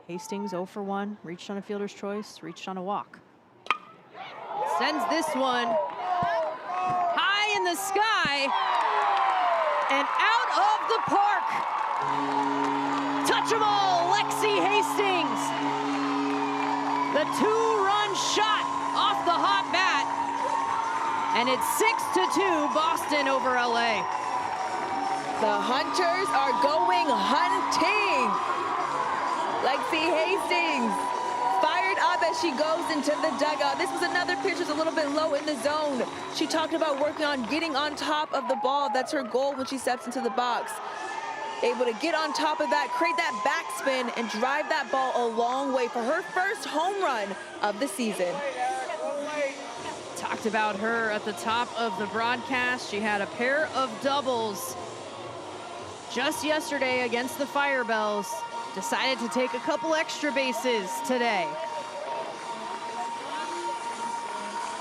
Hastings 0 for 1, reached on a fielder's choice, reached on a walk. Sends this one high in the sky and out of the park. Touch 'em all, Lexi Hastings. The 2-run shot off the hot bat. And it's 6-2 Boston over LA. The Hunters are going hunting. Lexi Hastings fired up as she goes into the dugout. This was another pitch that's a little bit low in the zone. She talked about working on getting on top of the ball. That's her goal when she steps into the box. Able to get on top of that, create that backspin, and drive that ball a long way for her first home run of the season. Talked about her at the top of the broadcast. She had a pair of doubles just yesterday against the Firebells. Decided to take a couple extra bases today.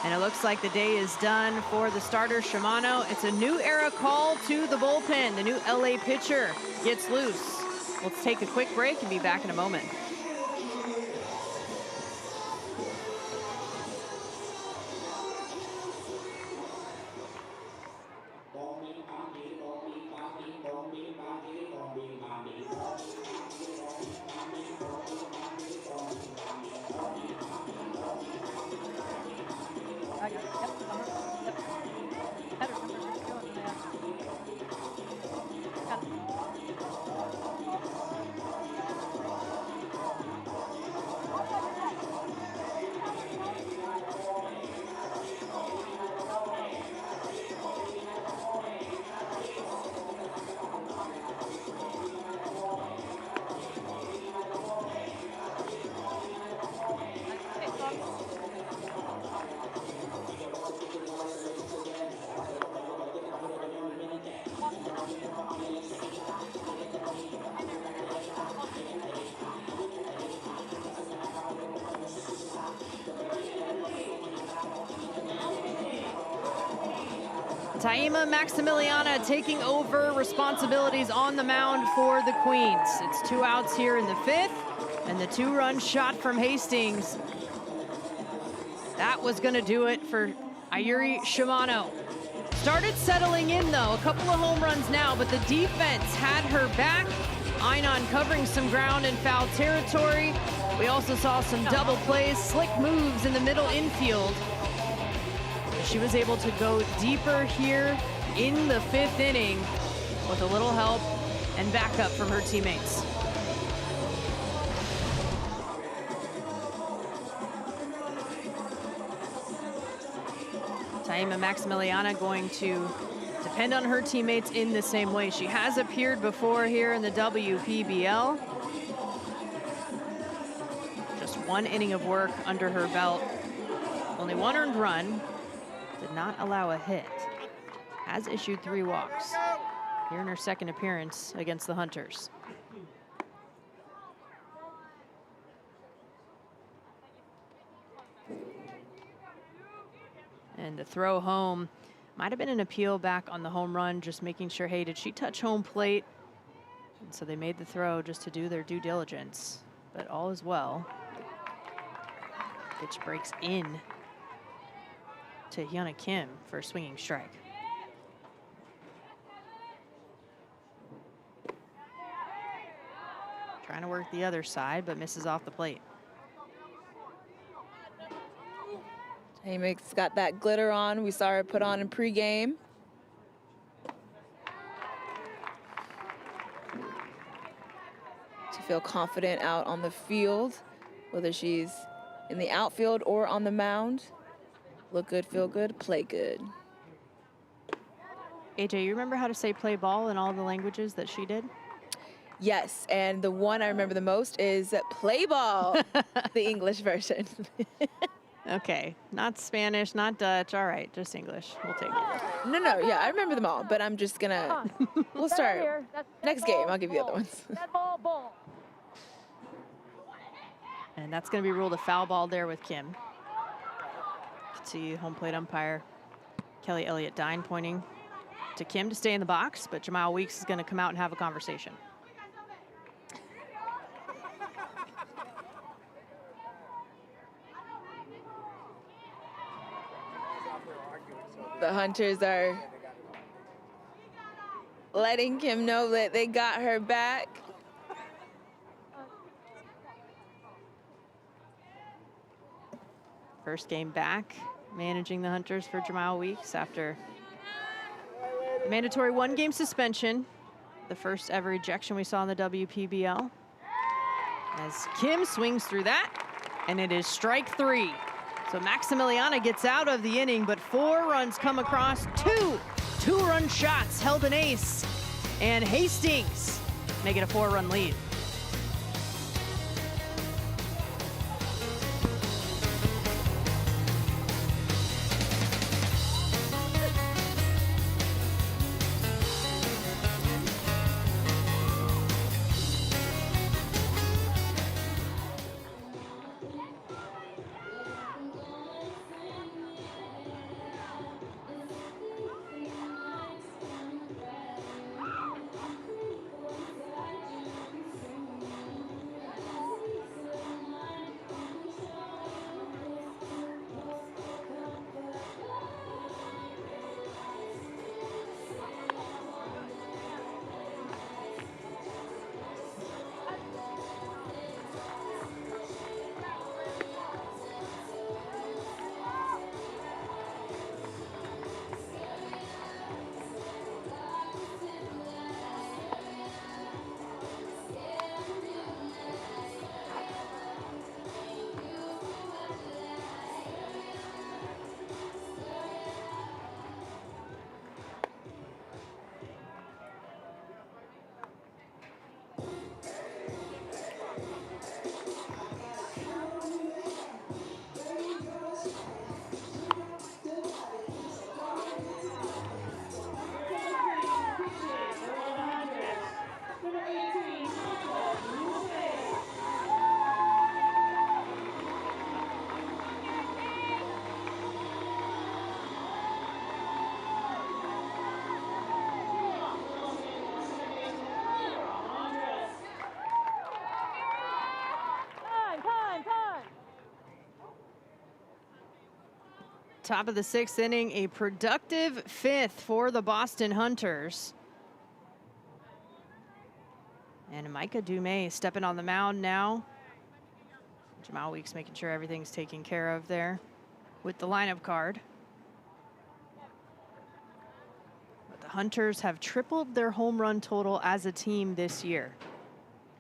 And it looks like the day is done for the starter, Shimano. It's a new era call to the bullpen. The new LA pitcher gets loose. Let's take a quick break and be back in a moment. Taima Maximiliana taking over responsibilities on the mound for the Queens. It's 2 outs here in the 5th, and the 2-run shot from Hastings. That was gonna do it for Ayuri Shimano. Started settling in though, a couple of home runs now, but the defense had her back. Einon covering some ground in foul territory. We also saw some double plays, slick moves in the middle infield. She was able to go deeper here in the 5th inning with a little help and backup from her teammates. Taima Maximiliana going to depend on her teammates in the same way. She has appeared before here in the WPBL. Just 1 inning of work under her belt. Only 1 earned run. Did not allow a hit. Has issued 3 walks here in her 2nd appearance against the Hunters. And the throw home might have been an appeal back on the home run, just making sure, hey, did she touch home plate? And so they made the throw just to do their due diligence, but all is well Pitch breaks in to Hyuna Kim for a swinging strike. Trying to work the other side, but misses off the plate. Tae-Mix got that glitter on. We saw her put on in pregame. To feel confident out on the field, whether she's in the outfield or on the mound. Look good, feel good, play good. AJ, you remember how to say play ball in all the languages that she did? Yes, and the one I remember the most is play ball, the English version. Okay, not Spanish, not Dutch. All right, just English. We'll take it. No, yeah, I remember them all, but I'm just gonna, we'll start next game. I'll give you the other ones. And that's going to be ruled a foul ball there with Kim. You can see home plate umpire Kelly Elliott Dine pointing to Kim to stay in the box, but Jamal Weeks is going to come out and have a conversation. The Hunters are letting Kim know that they got her back. First game back, managing the Hunters for Jamal Weeks after a mandatory one-game suspension. The first ever ejection we saw in the WPBL. As Kim swings through that, and it is strike 3. So Maximiliana gets out of the inning, but 4 runs come across, two-run shots, held an ace, and Hastings make it a 4-run lead. Top of the 6th inning, a productive 5th for the Boston Hunters. And Micah Dumais stepping on the mound now. Jamal Weeks making sure everything's taken care of there with the lineup card. But the Hunters have tripled their home run total as a team this year.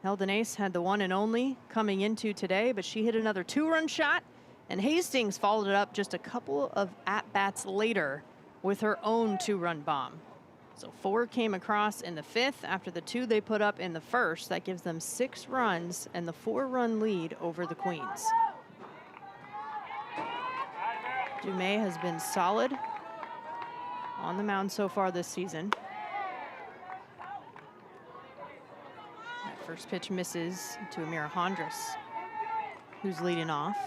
Heldon Ace had the one and only coming into today, but she hit another 2-run shot. And Hastings followed it up just a couple of at-bats later with her own 2-run bomb. So 4 came across in the 5th after the 2 they put up in the 1st. That gives them 6 runs and the 4-run lead over the Queens. Dumais has been solid on the mound so far this season. That first pitch misses to Amira Hondras, who's leading off.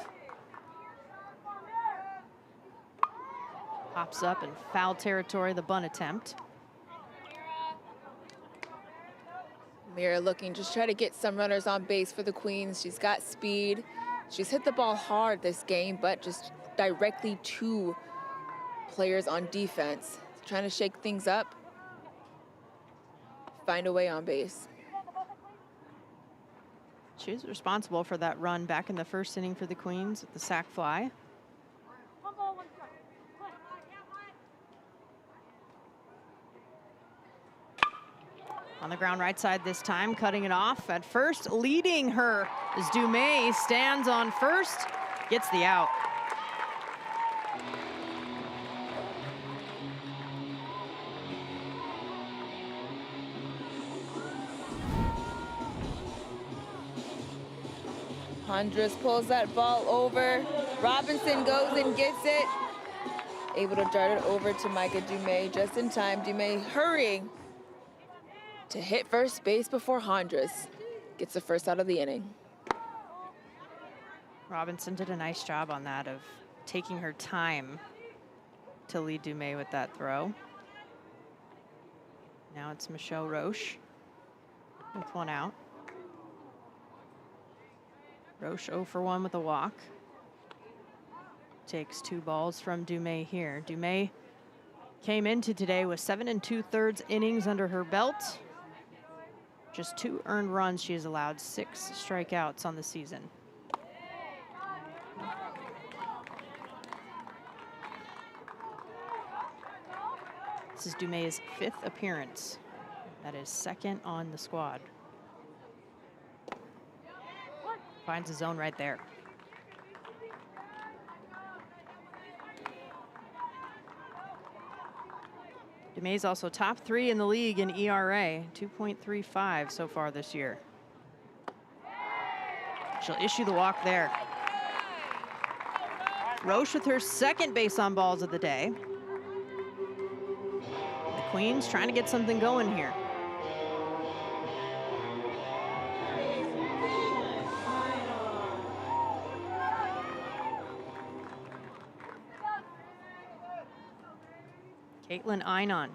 Pops up in foul territory, the bunt attempt. Mira looking just try to get some runners on base for the Queens. She's got speed. She's hit the ball hard this game, but just directly to players on defense. Trying to shake things up, find a way on base. She was responsible for that run back in the first inning for the Queens with the sac fly. On the ground right side this time, cutting it off at first, leading her as Dumais stands on first, gets the out. Andres pulls that ball over. Robinson goes and gets it. Able to dart it over to Micah Dumais just in time. Dumais hurrying to hit first base before Andres gets the first out of the inning. Robinson did a nice job on that of taking her time to lead Dumais with that throw. Now it's Michelle Roche with one out. Roche 0 for 1 with a walk. Takes 2 balls from Dumais here. Dumais came into today with 7 2/3 innings under her belt. Just 2 earned runs. She has allowed 6 strikeouts on the season. This is Dumais' 5th appearance. That is 2nd on the squad. Finds a zone right there. Dumais also top 3 in the league in ERA, 2.35 so far this year. She'll issue the walk there. Roche with her 2nd base on balls of the day. The Queens trying to get something going here. Caitlin Einon.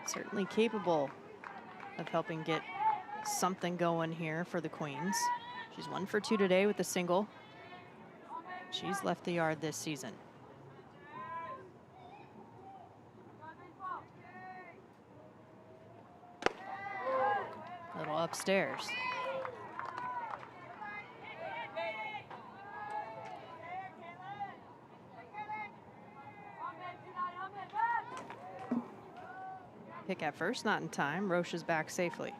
Certainly capable of helping get something going here for the Queens. She's 1 for 2 today with a single. She's left the yard this season. Little upstairs. Pick at first, not in time. Roche is back safely.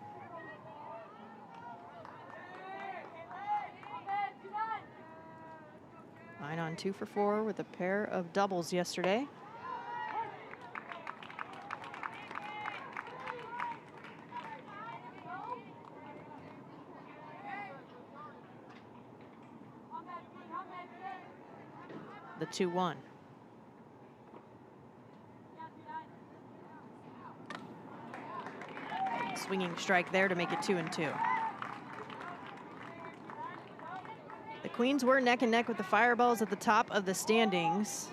Einon 2 for 4 with a pair of doubles yesterday. The 2-1. Swinging strike there to make it 2-2. The Queens were neck and neck with the Fireballs at the top of the standings.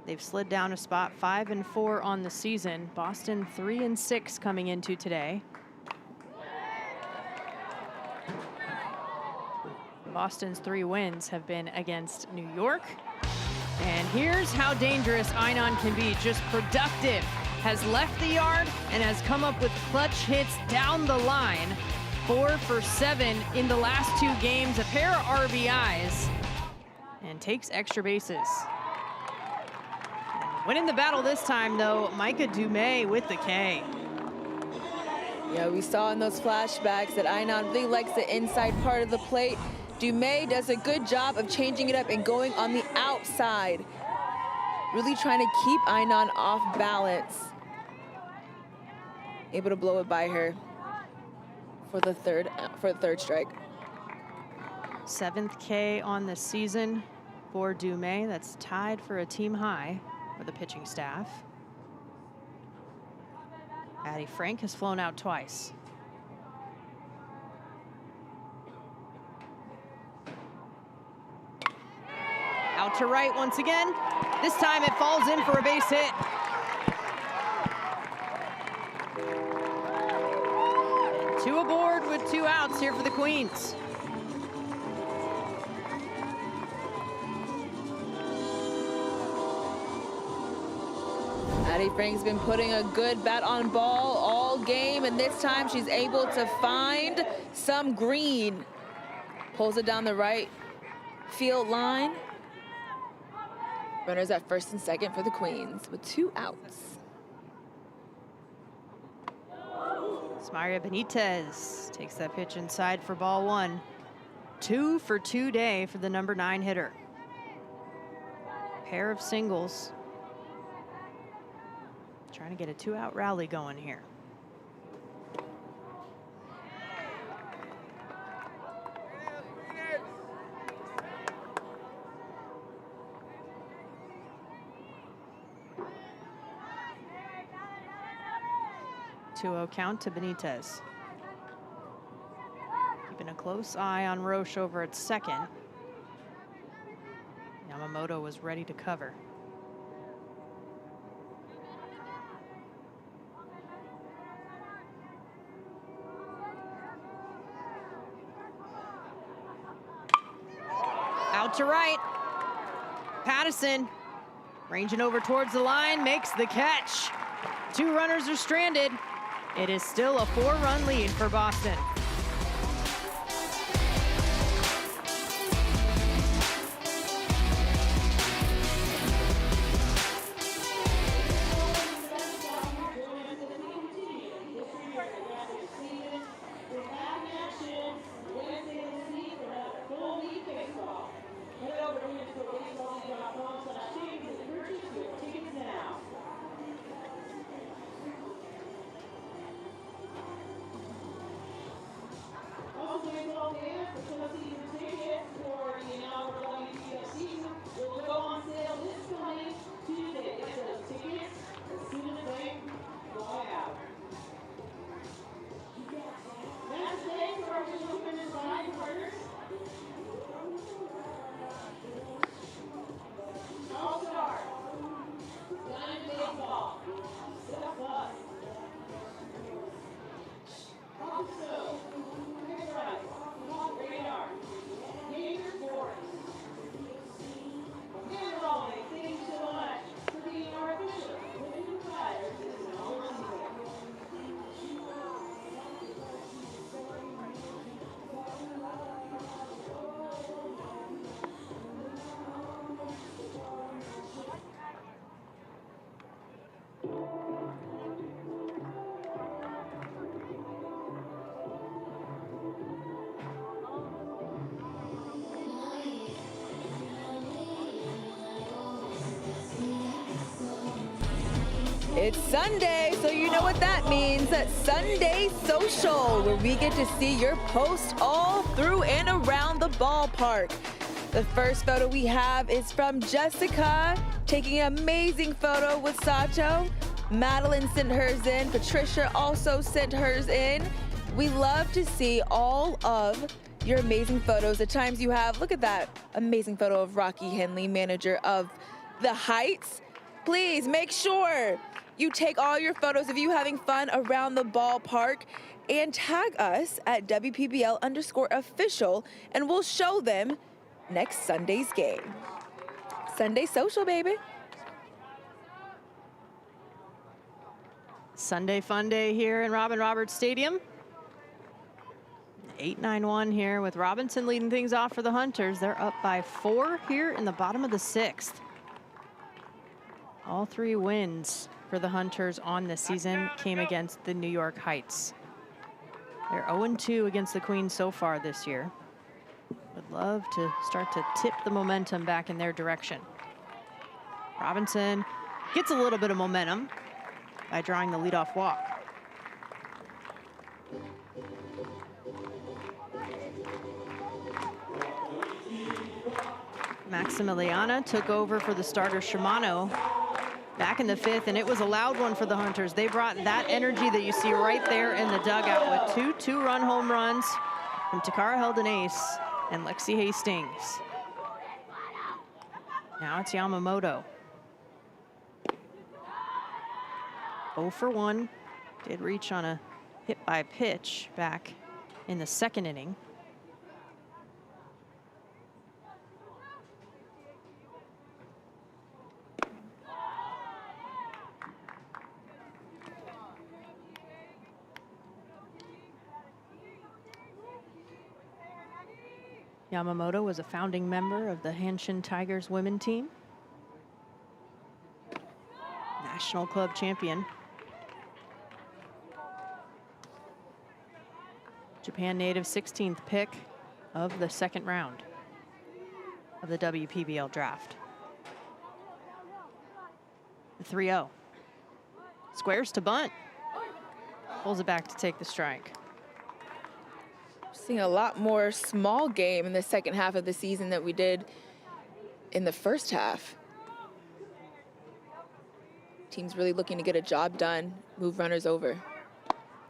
They've slid down a spot, 5 4 on the season. Boston 3 6 coming into today. Boston's 3 wins have been against New York. And here's how dangerous Einon can be, just productive. Has left the yard and has come up with clutch hits down the line. 4 for 7 in the last 2 games, a pair of RBIs, and takes extra bases. Winning the battle this time, though, Micah Dumais with the K. Yeah, we saw in those flashbacks that Einon really likes the inside part of the plate. Dumais does a good job of changing it up and going on the outside. Really trying to keep Einon off balance. Able to blow it by her for the third strike. 7th K on the season for Dumais. That's tied for a team high for the pitching staff. Addie Frank has flown out twice. Out to right once again. This time it falls in for a base hit. Two aboard with 2 outs here for the Queens. Addie Frank's been putting a good bat on ball all game, and this time she's able to find some green. Pulls it down the right field line. Runners at first and second for the Queens with 2 outs. Smaria Benitez takes that pitch inside for ball 1. 2 for 2 day for the number 9 hitter. Pair of singles. Trying to get a 2-out rally going here. Two-0 count to Benitez. Keeping a close eye on Roche over at second. Yamamoto was ready to cover. Out to right. Pattison ranging over towards the line, makes the catch. 2 runners are stranded. It is still a 4-run lead for Boston. It's Sunday, so you know what that means. Sunday Social, where we get to see your posts all through and around the ballpark. The first photo we have is from Jessica, taking an amazing photo with Sacho. Madeline sent hers in. Patricia also sent hers in. We love to see all of your amazing photos. At times you have, look at that amazing photo of Rocky Henley, manager of the Heights. Please make sure you take all your photos of you having fun around the ballpark and tag us at WPBL_official, and we'll show them next Sunday's game. Sunday Social, baby. Sunday fun day here in Robin Roberts Stadium. 8-9-1 here with Robinson leading things off for the Hunters. They're up by 4 here in the bottom of the 6th. All 3 wins for the Hunters on the season came against the New York Heights. They're 0-2 against the Queens so far this year. Would love to start to tip the momentum back in their direction. Robinson gets a little bit of momentum by drawing the leadoff walk. Maximiliana took over for the starter Shimano back in the 5th, and it was a loud one for the Hunters. They brought that energy that you see right there in the dugout with 2 two-run home runs from Takara Heldon Ace and Lexi Hastings. Now it's Yamamoto. 0 for 1. Did reach on a hit by pitch back in the second inning. Yamamoto was a founding member of the Hanshin Tigers women team. National club champion. Japan native, 16th pick of the second round of the WPBL draft. The 3-0. Squares to bunt. Pulls it back to take the strike. Seeing a lot more small game in the second half of the season than we did in the first half. Team's really looking to get a job done, move runners over.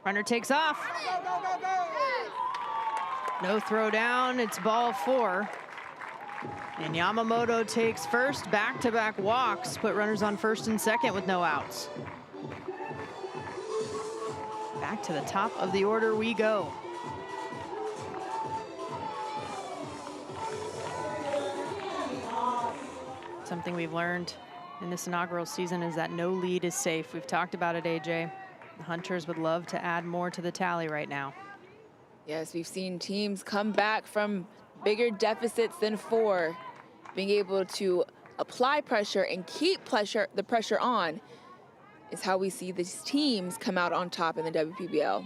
Runner takes off. No throw down, it's ball 4. And Yamamoto takes first, back-to-back walks, put runners on first and second with no outs. Back to the top of the order we go. Something we've learned in this inaugural season is that no lead is safe. We've talked about it, AJ. The Hunters would love to add more to the tally right now. Yes, we've seen teams come back from bigger deficits than 4, being able to apply pressure and keep the pressure on is how we see these teams come out on top in the WPBL.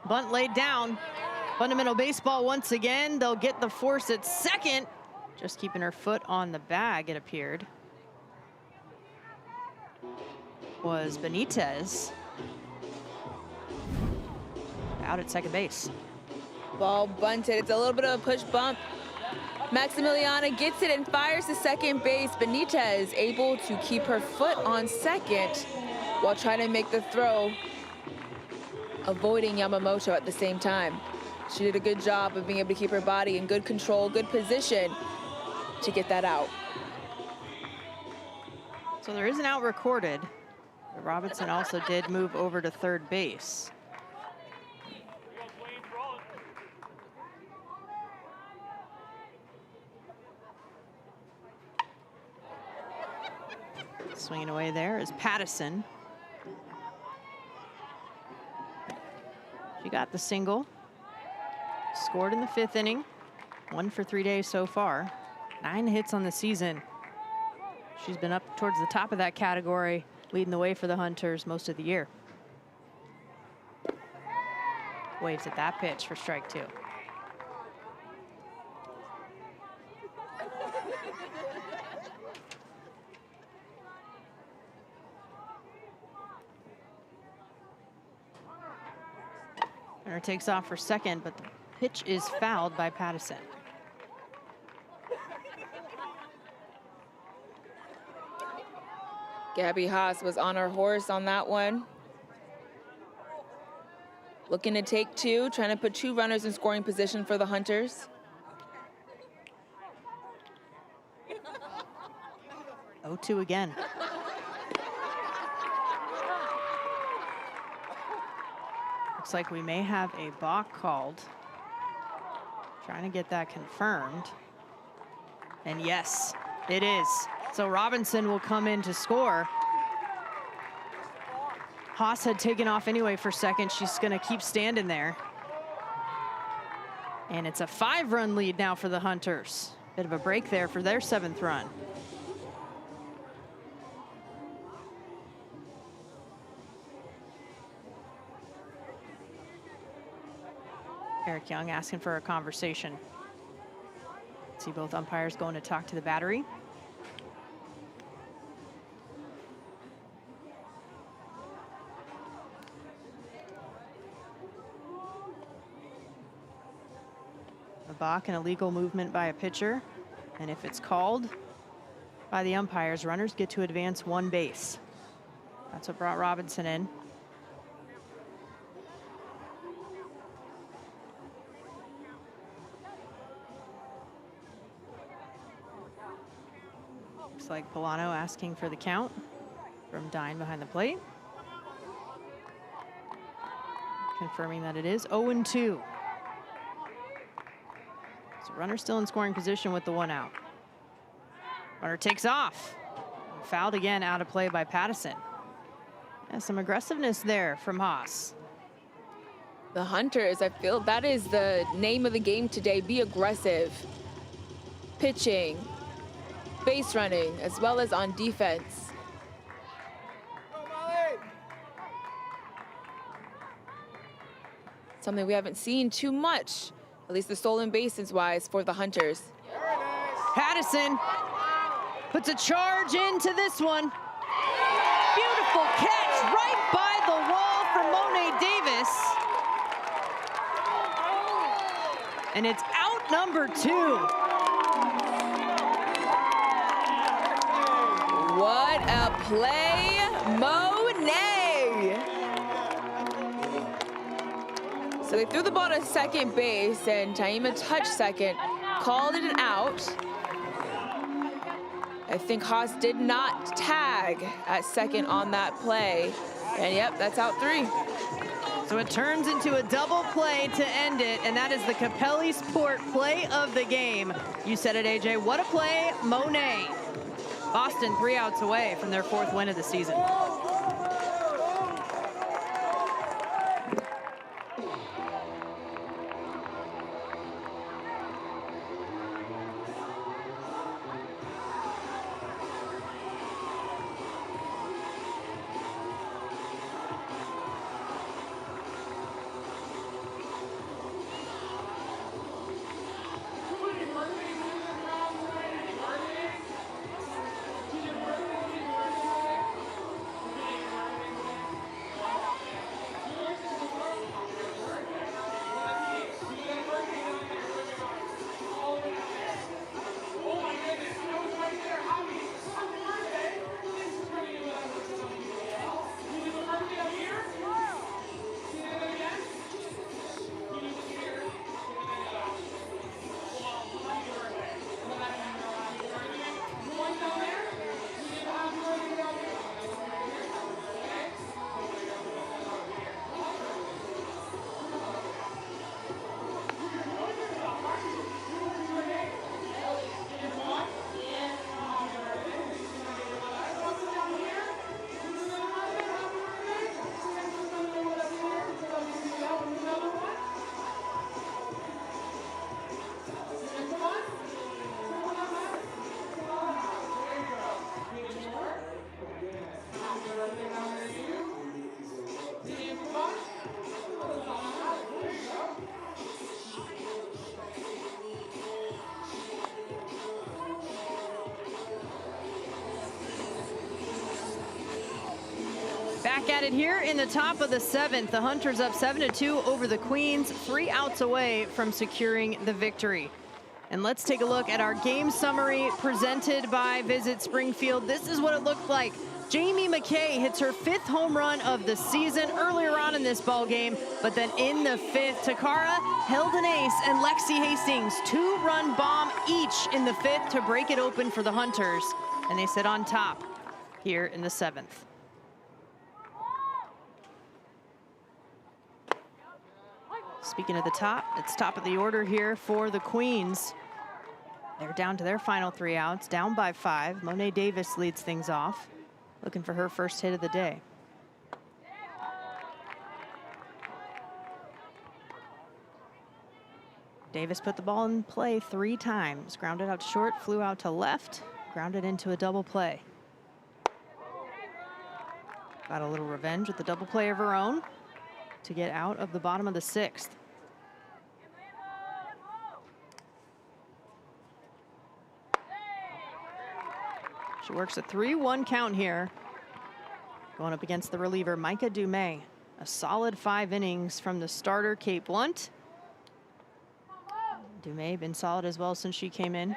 Bunt laid down. Fundamental baseball once again. They'll get the force at second. Just keeping her foot on the bag, it appeared. Was Benitez. Out at second base. Ball bunted. It's a little bit of a push bump. Maximiliana gets it and fires to second base. Benitez able to keep her foot on second while trying to make the throw, avoiding Yamamoto at the same time. She did a good job of being able to keep her body in good control, good position to get that out. So there is an out recorded. But Robinson also did move over to third base. Swinging away there is Pattison. She got the single. Scored in the 5th inning. 1 for 3 days so far. 9 hits on the season. She's been up towards the top of that category, leading the way for the Hunters most of the year. Waves at that pitch for strike 2. Runner takes off for second, but the pitch is fouled by Pattison. Gabby Haas was on her horse on that one. Looking to take 2, trying to put 2 runners in scoring position for the Hunters. 0-2 again. Looks like we may have a balk called. Trying to get that confirmed. And yes, it is. So Robinson will come in to score. Haas had taken off anyway for second. She's going to keep standing there. And it's a 5-run lead now for the Hunters. Bit of a break there for their 7th run. Eric Young asking for a conversation. See both umpires going to talk to the battery. A balk and illegal movement by a pitcher. And if it's called by the umpires, runners get to advance 1 base. That's what brought Robinson in. Looks like Polano asking for the count. from Dine behind the plate. Confirming that it is 0-2. So runner still in scoring position with the 1 out. Runner takes off. Fouled again, out of play by Pattison. Yeah, some aggressiveness there from Haas. The Hunters, I feel that is the name of the game today. Be aggressive. Pitching, base running, as well as on defense. Something we haven't seen too much, at least the stolen bases wise, for the Hunters. Pattison puts a charge into this one. Beautiful catch right by the wall for Monet Davis. And it's out number 2. What a play, Monet! So they threw the ball to second base, and Taima touched second, called it an out. I think Haas did not tag at second on that play. And yep, that's out 3. So it turns into a double play to end it, and that is the Capelli Sport play of the game. You said it, AJ. What a play, Monet. Boston 3 outs away from their 4th win of the season. Back at it here in the top of the 7th. The Hunters up 7-2 over the Queens, 3 outs away from securing the victory. And let's take a look at our game summary presented by Visit Springfield. This is what it looked like. Jamie McKay hits her 5th home run of the season earlier on in this ball game, but then in the 5th, Takara held an ace, and Lexi Hastings 2-run bomb each in the 5th to break it open for the Hunters, and they sit on top here in the 7th. Speaking of the top, it's top of the order here for the Queens. They're down to their final 3 outs, down by 5. Monet Davis leads things off, looking for her first hit of the day. Davis put the ball in play 3 times. Grounded out to short, flew out to left, grounded into a double play. Got a little revenge with the double play of her own to get out of the bottom of the 6th. She works a 3-1 count here, going up against the reliever, Micah Dumais. A solid 5 innings from the starter, Kate Blunt. Dumais been solid as well since she came in.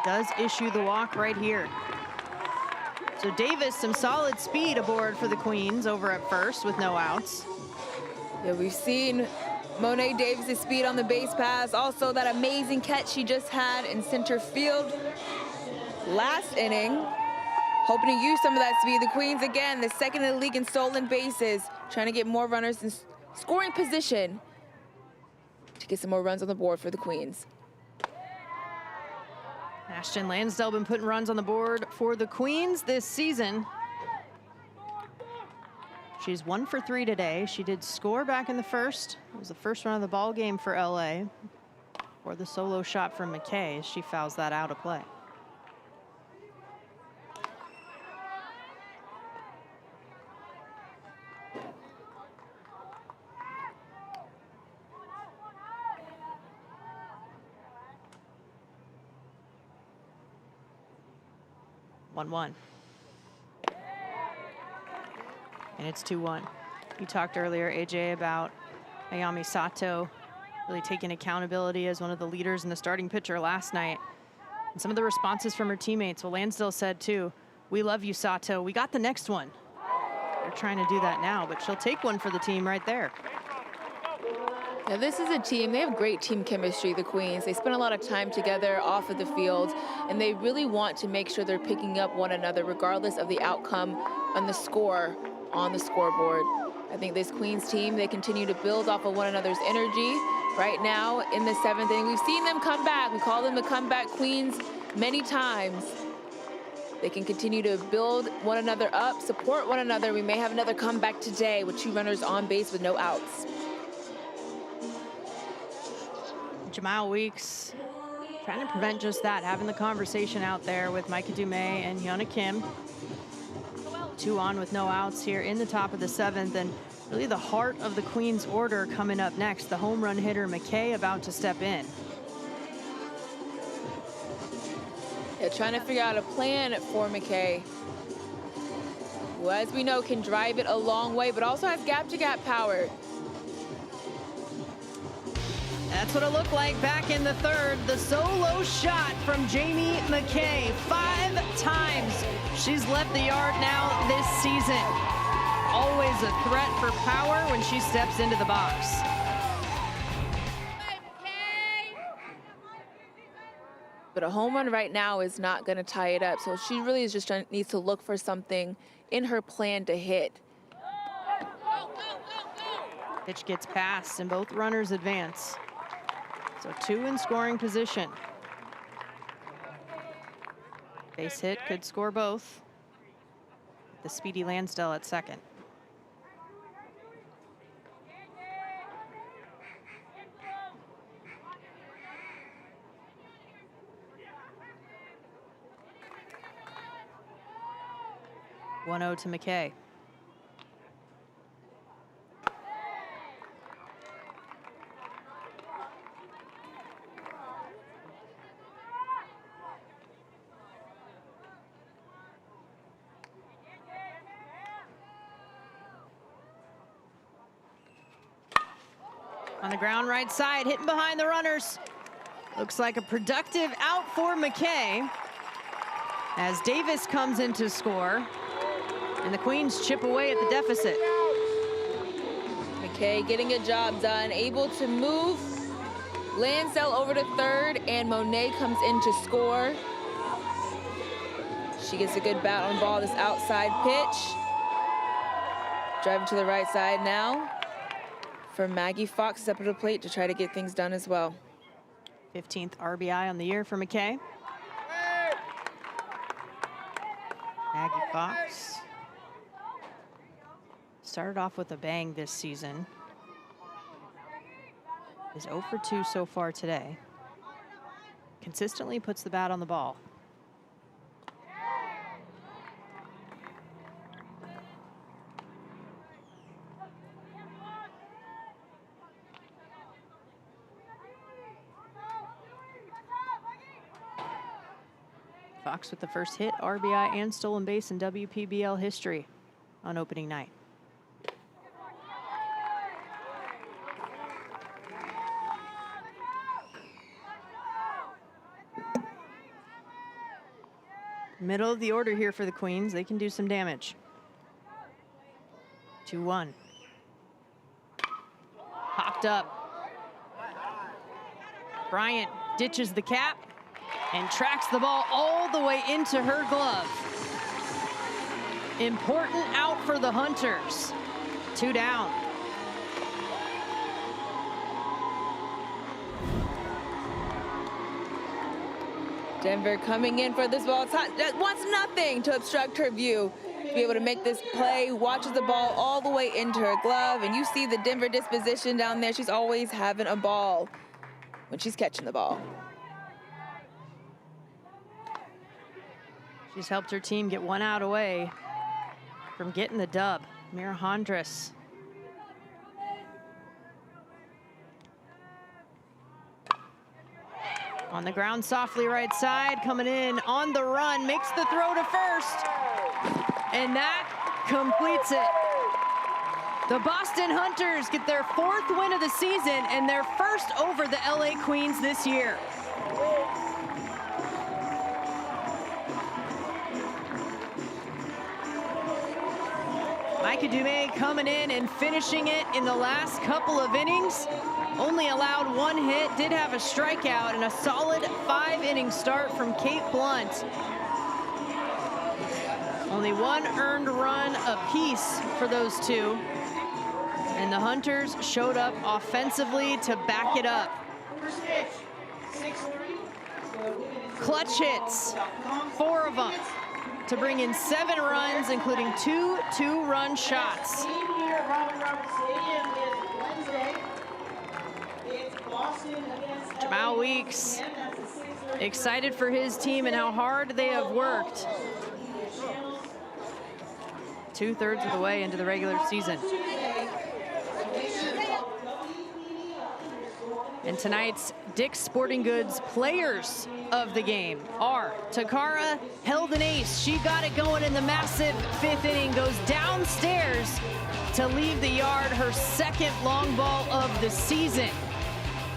Does issue the walk right here. So Davis, some solid speed aboard for the Queens over at first with no outs. Yeah, we've seen Monet Davis' speed on the base pass. Also that amazing catch she just had in center field last inning. hoping to use some of that speed. The Queens, again, the second in the league in stolen bases, trying to get more runners in scoring position to get some more runs on the board for the Queens. Ashton Lansdell been putting runs on the board for the Queens this season. She's 1 for 3 today. She did score back in the first. It was the first run of the ball game for LA. Or the solo shot from McKay as she fouls that out of play. One. And it's 2-1. You talked earlier, AJ, about Ayami Sato really taking accountability as one of the leaders in the starting pitcher last night. And some of the responses from her teammates, well, Lansdale said too, "We love you, Sato. We got the next one." They're trying to do that now, but she'll take one for the team right there. Now, this is a team, they have great team chemistry, the Queens. They spend a lot of time together off of the field, and they really want to make sure they're picking up one another regardless of the outcome and the score on the scoreboard. I think this Queens team, they continue to build off of one another's energy. Right now in the 7th inning, we've seen them come back. We call them the comeback Queens many times. They can continue to build one another up, support one another. We may have another comeback today with 2 runners on base with no outs. Jamal Weeks trying to prevent just that, having the conversation out there with Micah Dumais and Hyuna Kim. 2 on with no outs here in the top of the 7th, and really the heart of the Queens order coming up next. The home run hitter McKay about to step in. Yeah, trying to figure out a plan for McKay, who, as we know, can drive it a long way, but also has gap-to-gap power. That's what it looked like back in the 3rd. The solo shot from Jamie McKay. 5 times she's left the yard now this season. Always a threat for power when she steps into the box. But a home run right now is not going to tie it up. So she really is just needs to look for something in her plan to hit. Pitch gets past and both runners advance. So 2 in scoring position. Base hit could score both. The speedy Lansdell at second. One-0 to McKay. On the ground right side, hitting behind the runners. Looks like a productive out for McKay as Davis comes in to score, and the Queens chip away at the deficit. McKay getting a job done, able to move Lansdell over to 3rd, and Monet comes in to score. She gets a good bat on ball, this outside pitch. Driving to the right side now for Maggie Fox up at the plate to try to get things done as well. 15th RBI on the year for McKay. Maggie Fox started off with a bang this season. Is 0 for 2 so far today. Consistently puts the bat on the ball. Fox with the first hit, RBI, and stolen base in WPBL history on opening night. Middle of the order here for the Queens. They can do some damage. 2-1. Popped up. Bryant ditches the cap and tracks the ball all the way into her glove. Important out for the Hunters. 2 down. Denver coming in for this ball. Wants nothing to obstruct her view. To be able to make this play, watches the ball all the way into her glove, and you see the Denver disposition down there. She's always having a ball when she's catching the ball. She's helped her team get 1 out away from getting the dub. Mira Hondras. On the ground softly right side, coming in on the run, makes the throw to first, and that completes it. The Boston Hunters get their 4th win of the season and their first over the LA Queens this year. Micah Dumais coming in and finishing it in the last couple of innings. Only allowed 1 hit, did have a strikeout, and a solid 5-inning start from Kate Blunt. Only 1 earned run apiece for those 2. And the Hunters showed up offensively to back it up. Clutch hits, 4 of them, to bring in 7 runs, including 2 two-run shots. Jamal Weeks excited for his team and how hard they have worked. 2/3 of the way into the regular season. And tonight's Dick's Sporting Goods players of the game are Takara held an ace. She got it going in the massive 5th inning, goes downstairs to leave the yard, her 2nd long ball of the season.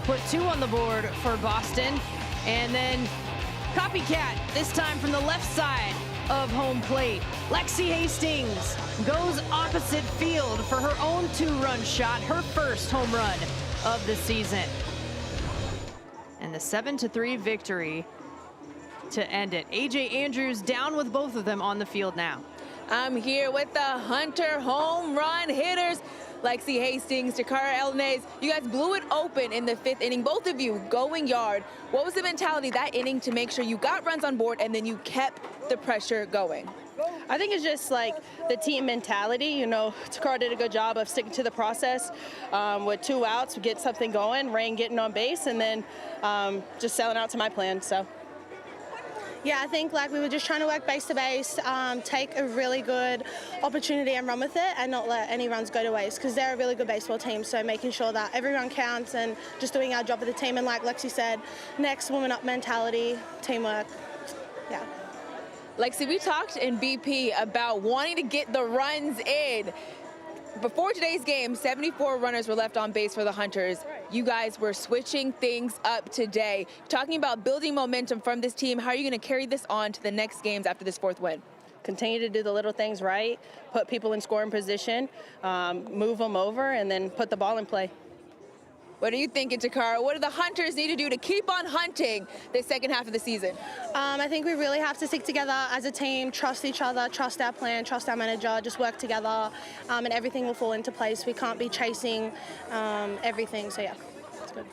Put 2 on the board for Boston. And then copycat, this time from the left side of home plate. Lexi Hastings goes opposite field for her own 2-run shot, her first home run of the season. And the 7-3 victory to end it. AJ Andrews down with both of them on the field now. I'm here with the Hunter home run hitters. Lexi Hastings, Takara Elnez, you guys blew it open in the 5th inning, both of you going yard. What was the mentality that inning to make sure you got runs on board and then you kept the pressure going? I think it's just like the team mentality. You know, Takara did a good job of sticking to the process with 2 outs, get something going, Rain getting on base, and then just selling out to my plan. So. Yeah, I think like we were just trying to work base to base, take a really good opportunity and run with it and not let any runs go to waste because they're a really good baseball team. So making sure that every run counts and just doing our job of the team. And like Lexi said, next woman up mentality, teamwork. Yeah. Lexi, we talked in BP about wanting to get the runs in. Before today's game, 74 runners were left on base for the Hunters. You guys were switching things up today. Talking about building momentum from this team, how are you going to carry this on to the next games after this 4th win? Continue to do the little things right, put people in scoring position, move them over, and then put the ball in play. What are you thinking, Takara? What do the Hunters need to do to keep on hunting this 2nd half of the season? I think we really have to stick together as a team, trust each other, trust our plan, trust our manager, just work together, and everything will fall into place. We can't be chasing everything, so yeah, it's good.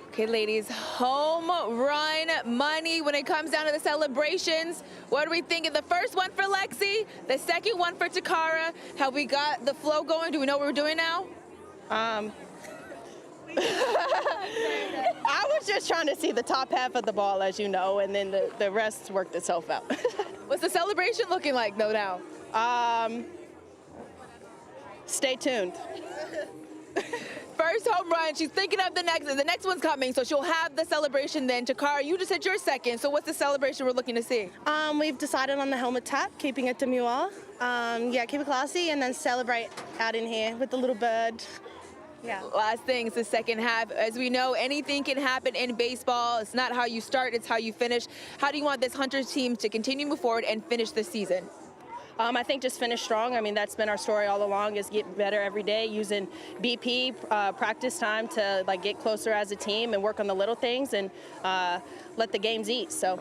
Okay, ladies, home run money when it comes down to the celebrations. What are we thinking? The first one for Lexi, the 2nd one for Takara. Have we got the flow going? Do we know what we're doing now? I was just trying to see the top half of the ball, as you know, and then the rest worked itself out. What's the celebration looking like, though, now? Stay tuned. First home run, she's thinking of the next one's coming, so she'll have the celebration then. Takara, you just hit your 2nd, so what's the celebration we're looking to see? We've decided on the helmet tap, keeping it demure. Yeah, keep it classy, and then celebrate out in here with the little bird. Yeah. Last thing is the 2nd half. As we know, anything can happen in baseball. It's not how you start, it's how you finish. How do you want this Hunters team to continue to move forward and finish this season? I think just finish strong. I mean, that's been our story all along, is get better every day, using BP practice time to like get closer as a team and work on the little things and let the games eat. So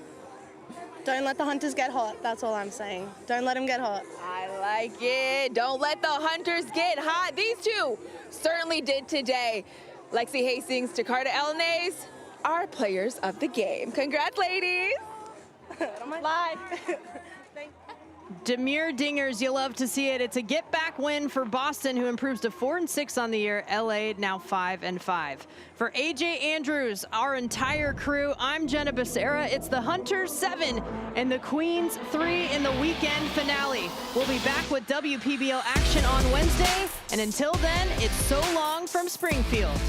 Don't let the Hunters get hot. That's all I'm saying. Don't let them get hot. I like it. Don't let the Hunters get hot. These two certainly did today. Lexi Hastings, Jakarta Elnays, are players of the game. Congrats, ladies. Live. Demir Dingers, you love to see it. It's a get-back win for Boston, who improves to 4-6 on the year. LA now 5-5. For AJ Andrews, our entire crew, I'm Jenna Becerra. It's the Hunters 7 and the Queens 3 in the weekend finale. We'll be back with WPBL action on Wednesday. And until then, it's so long from Springfield.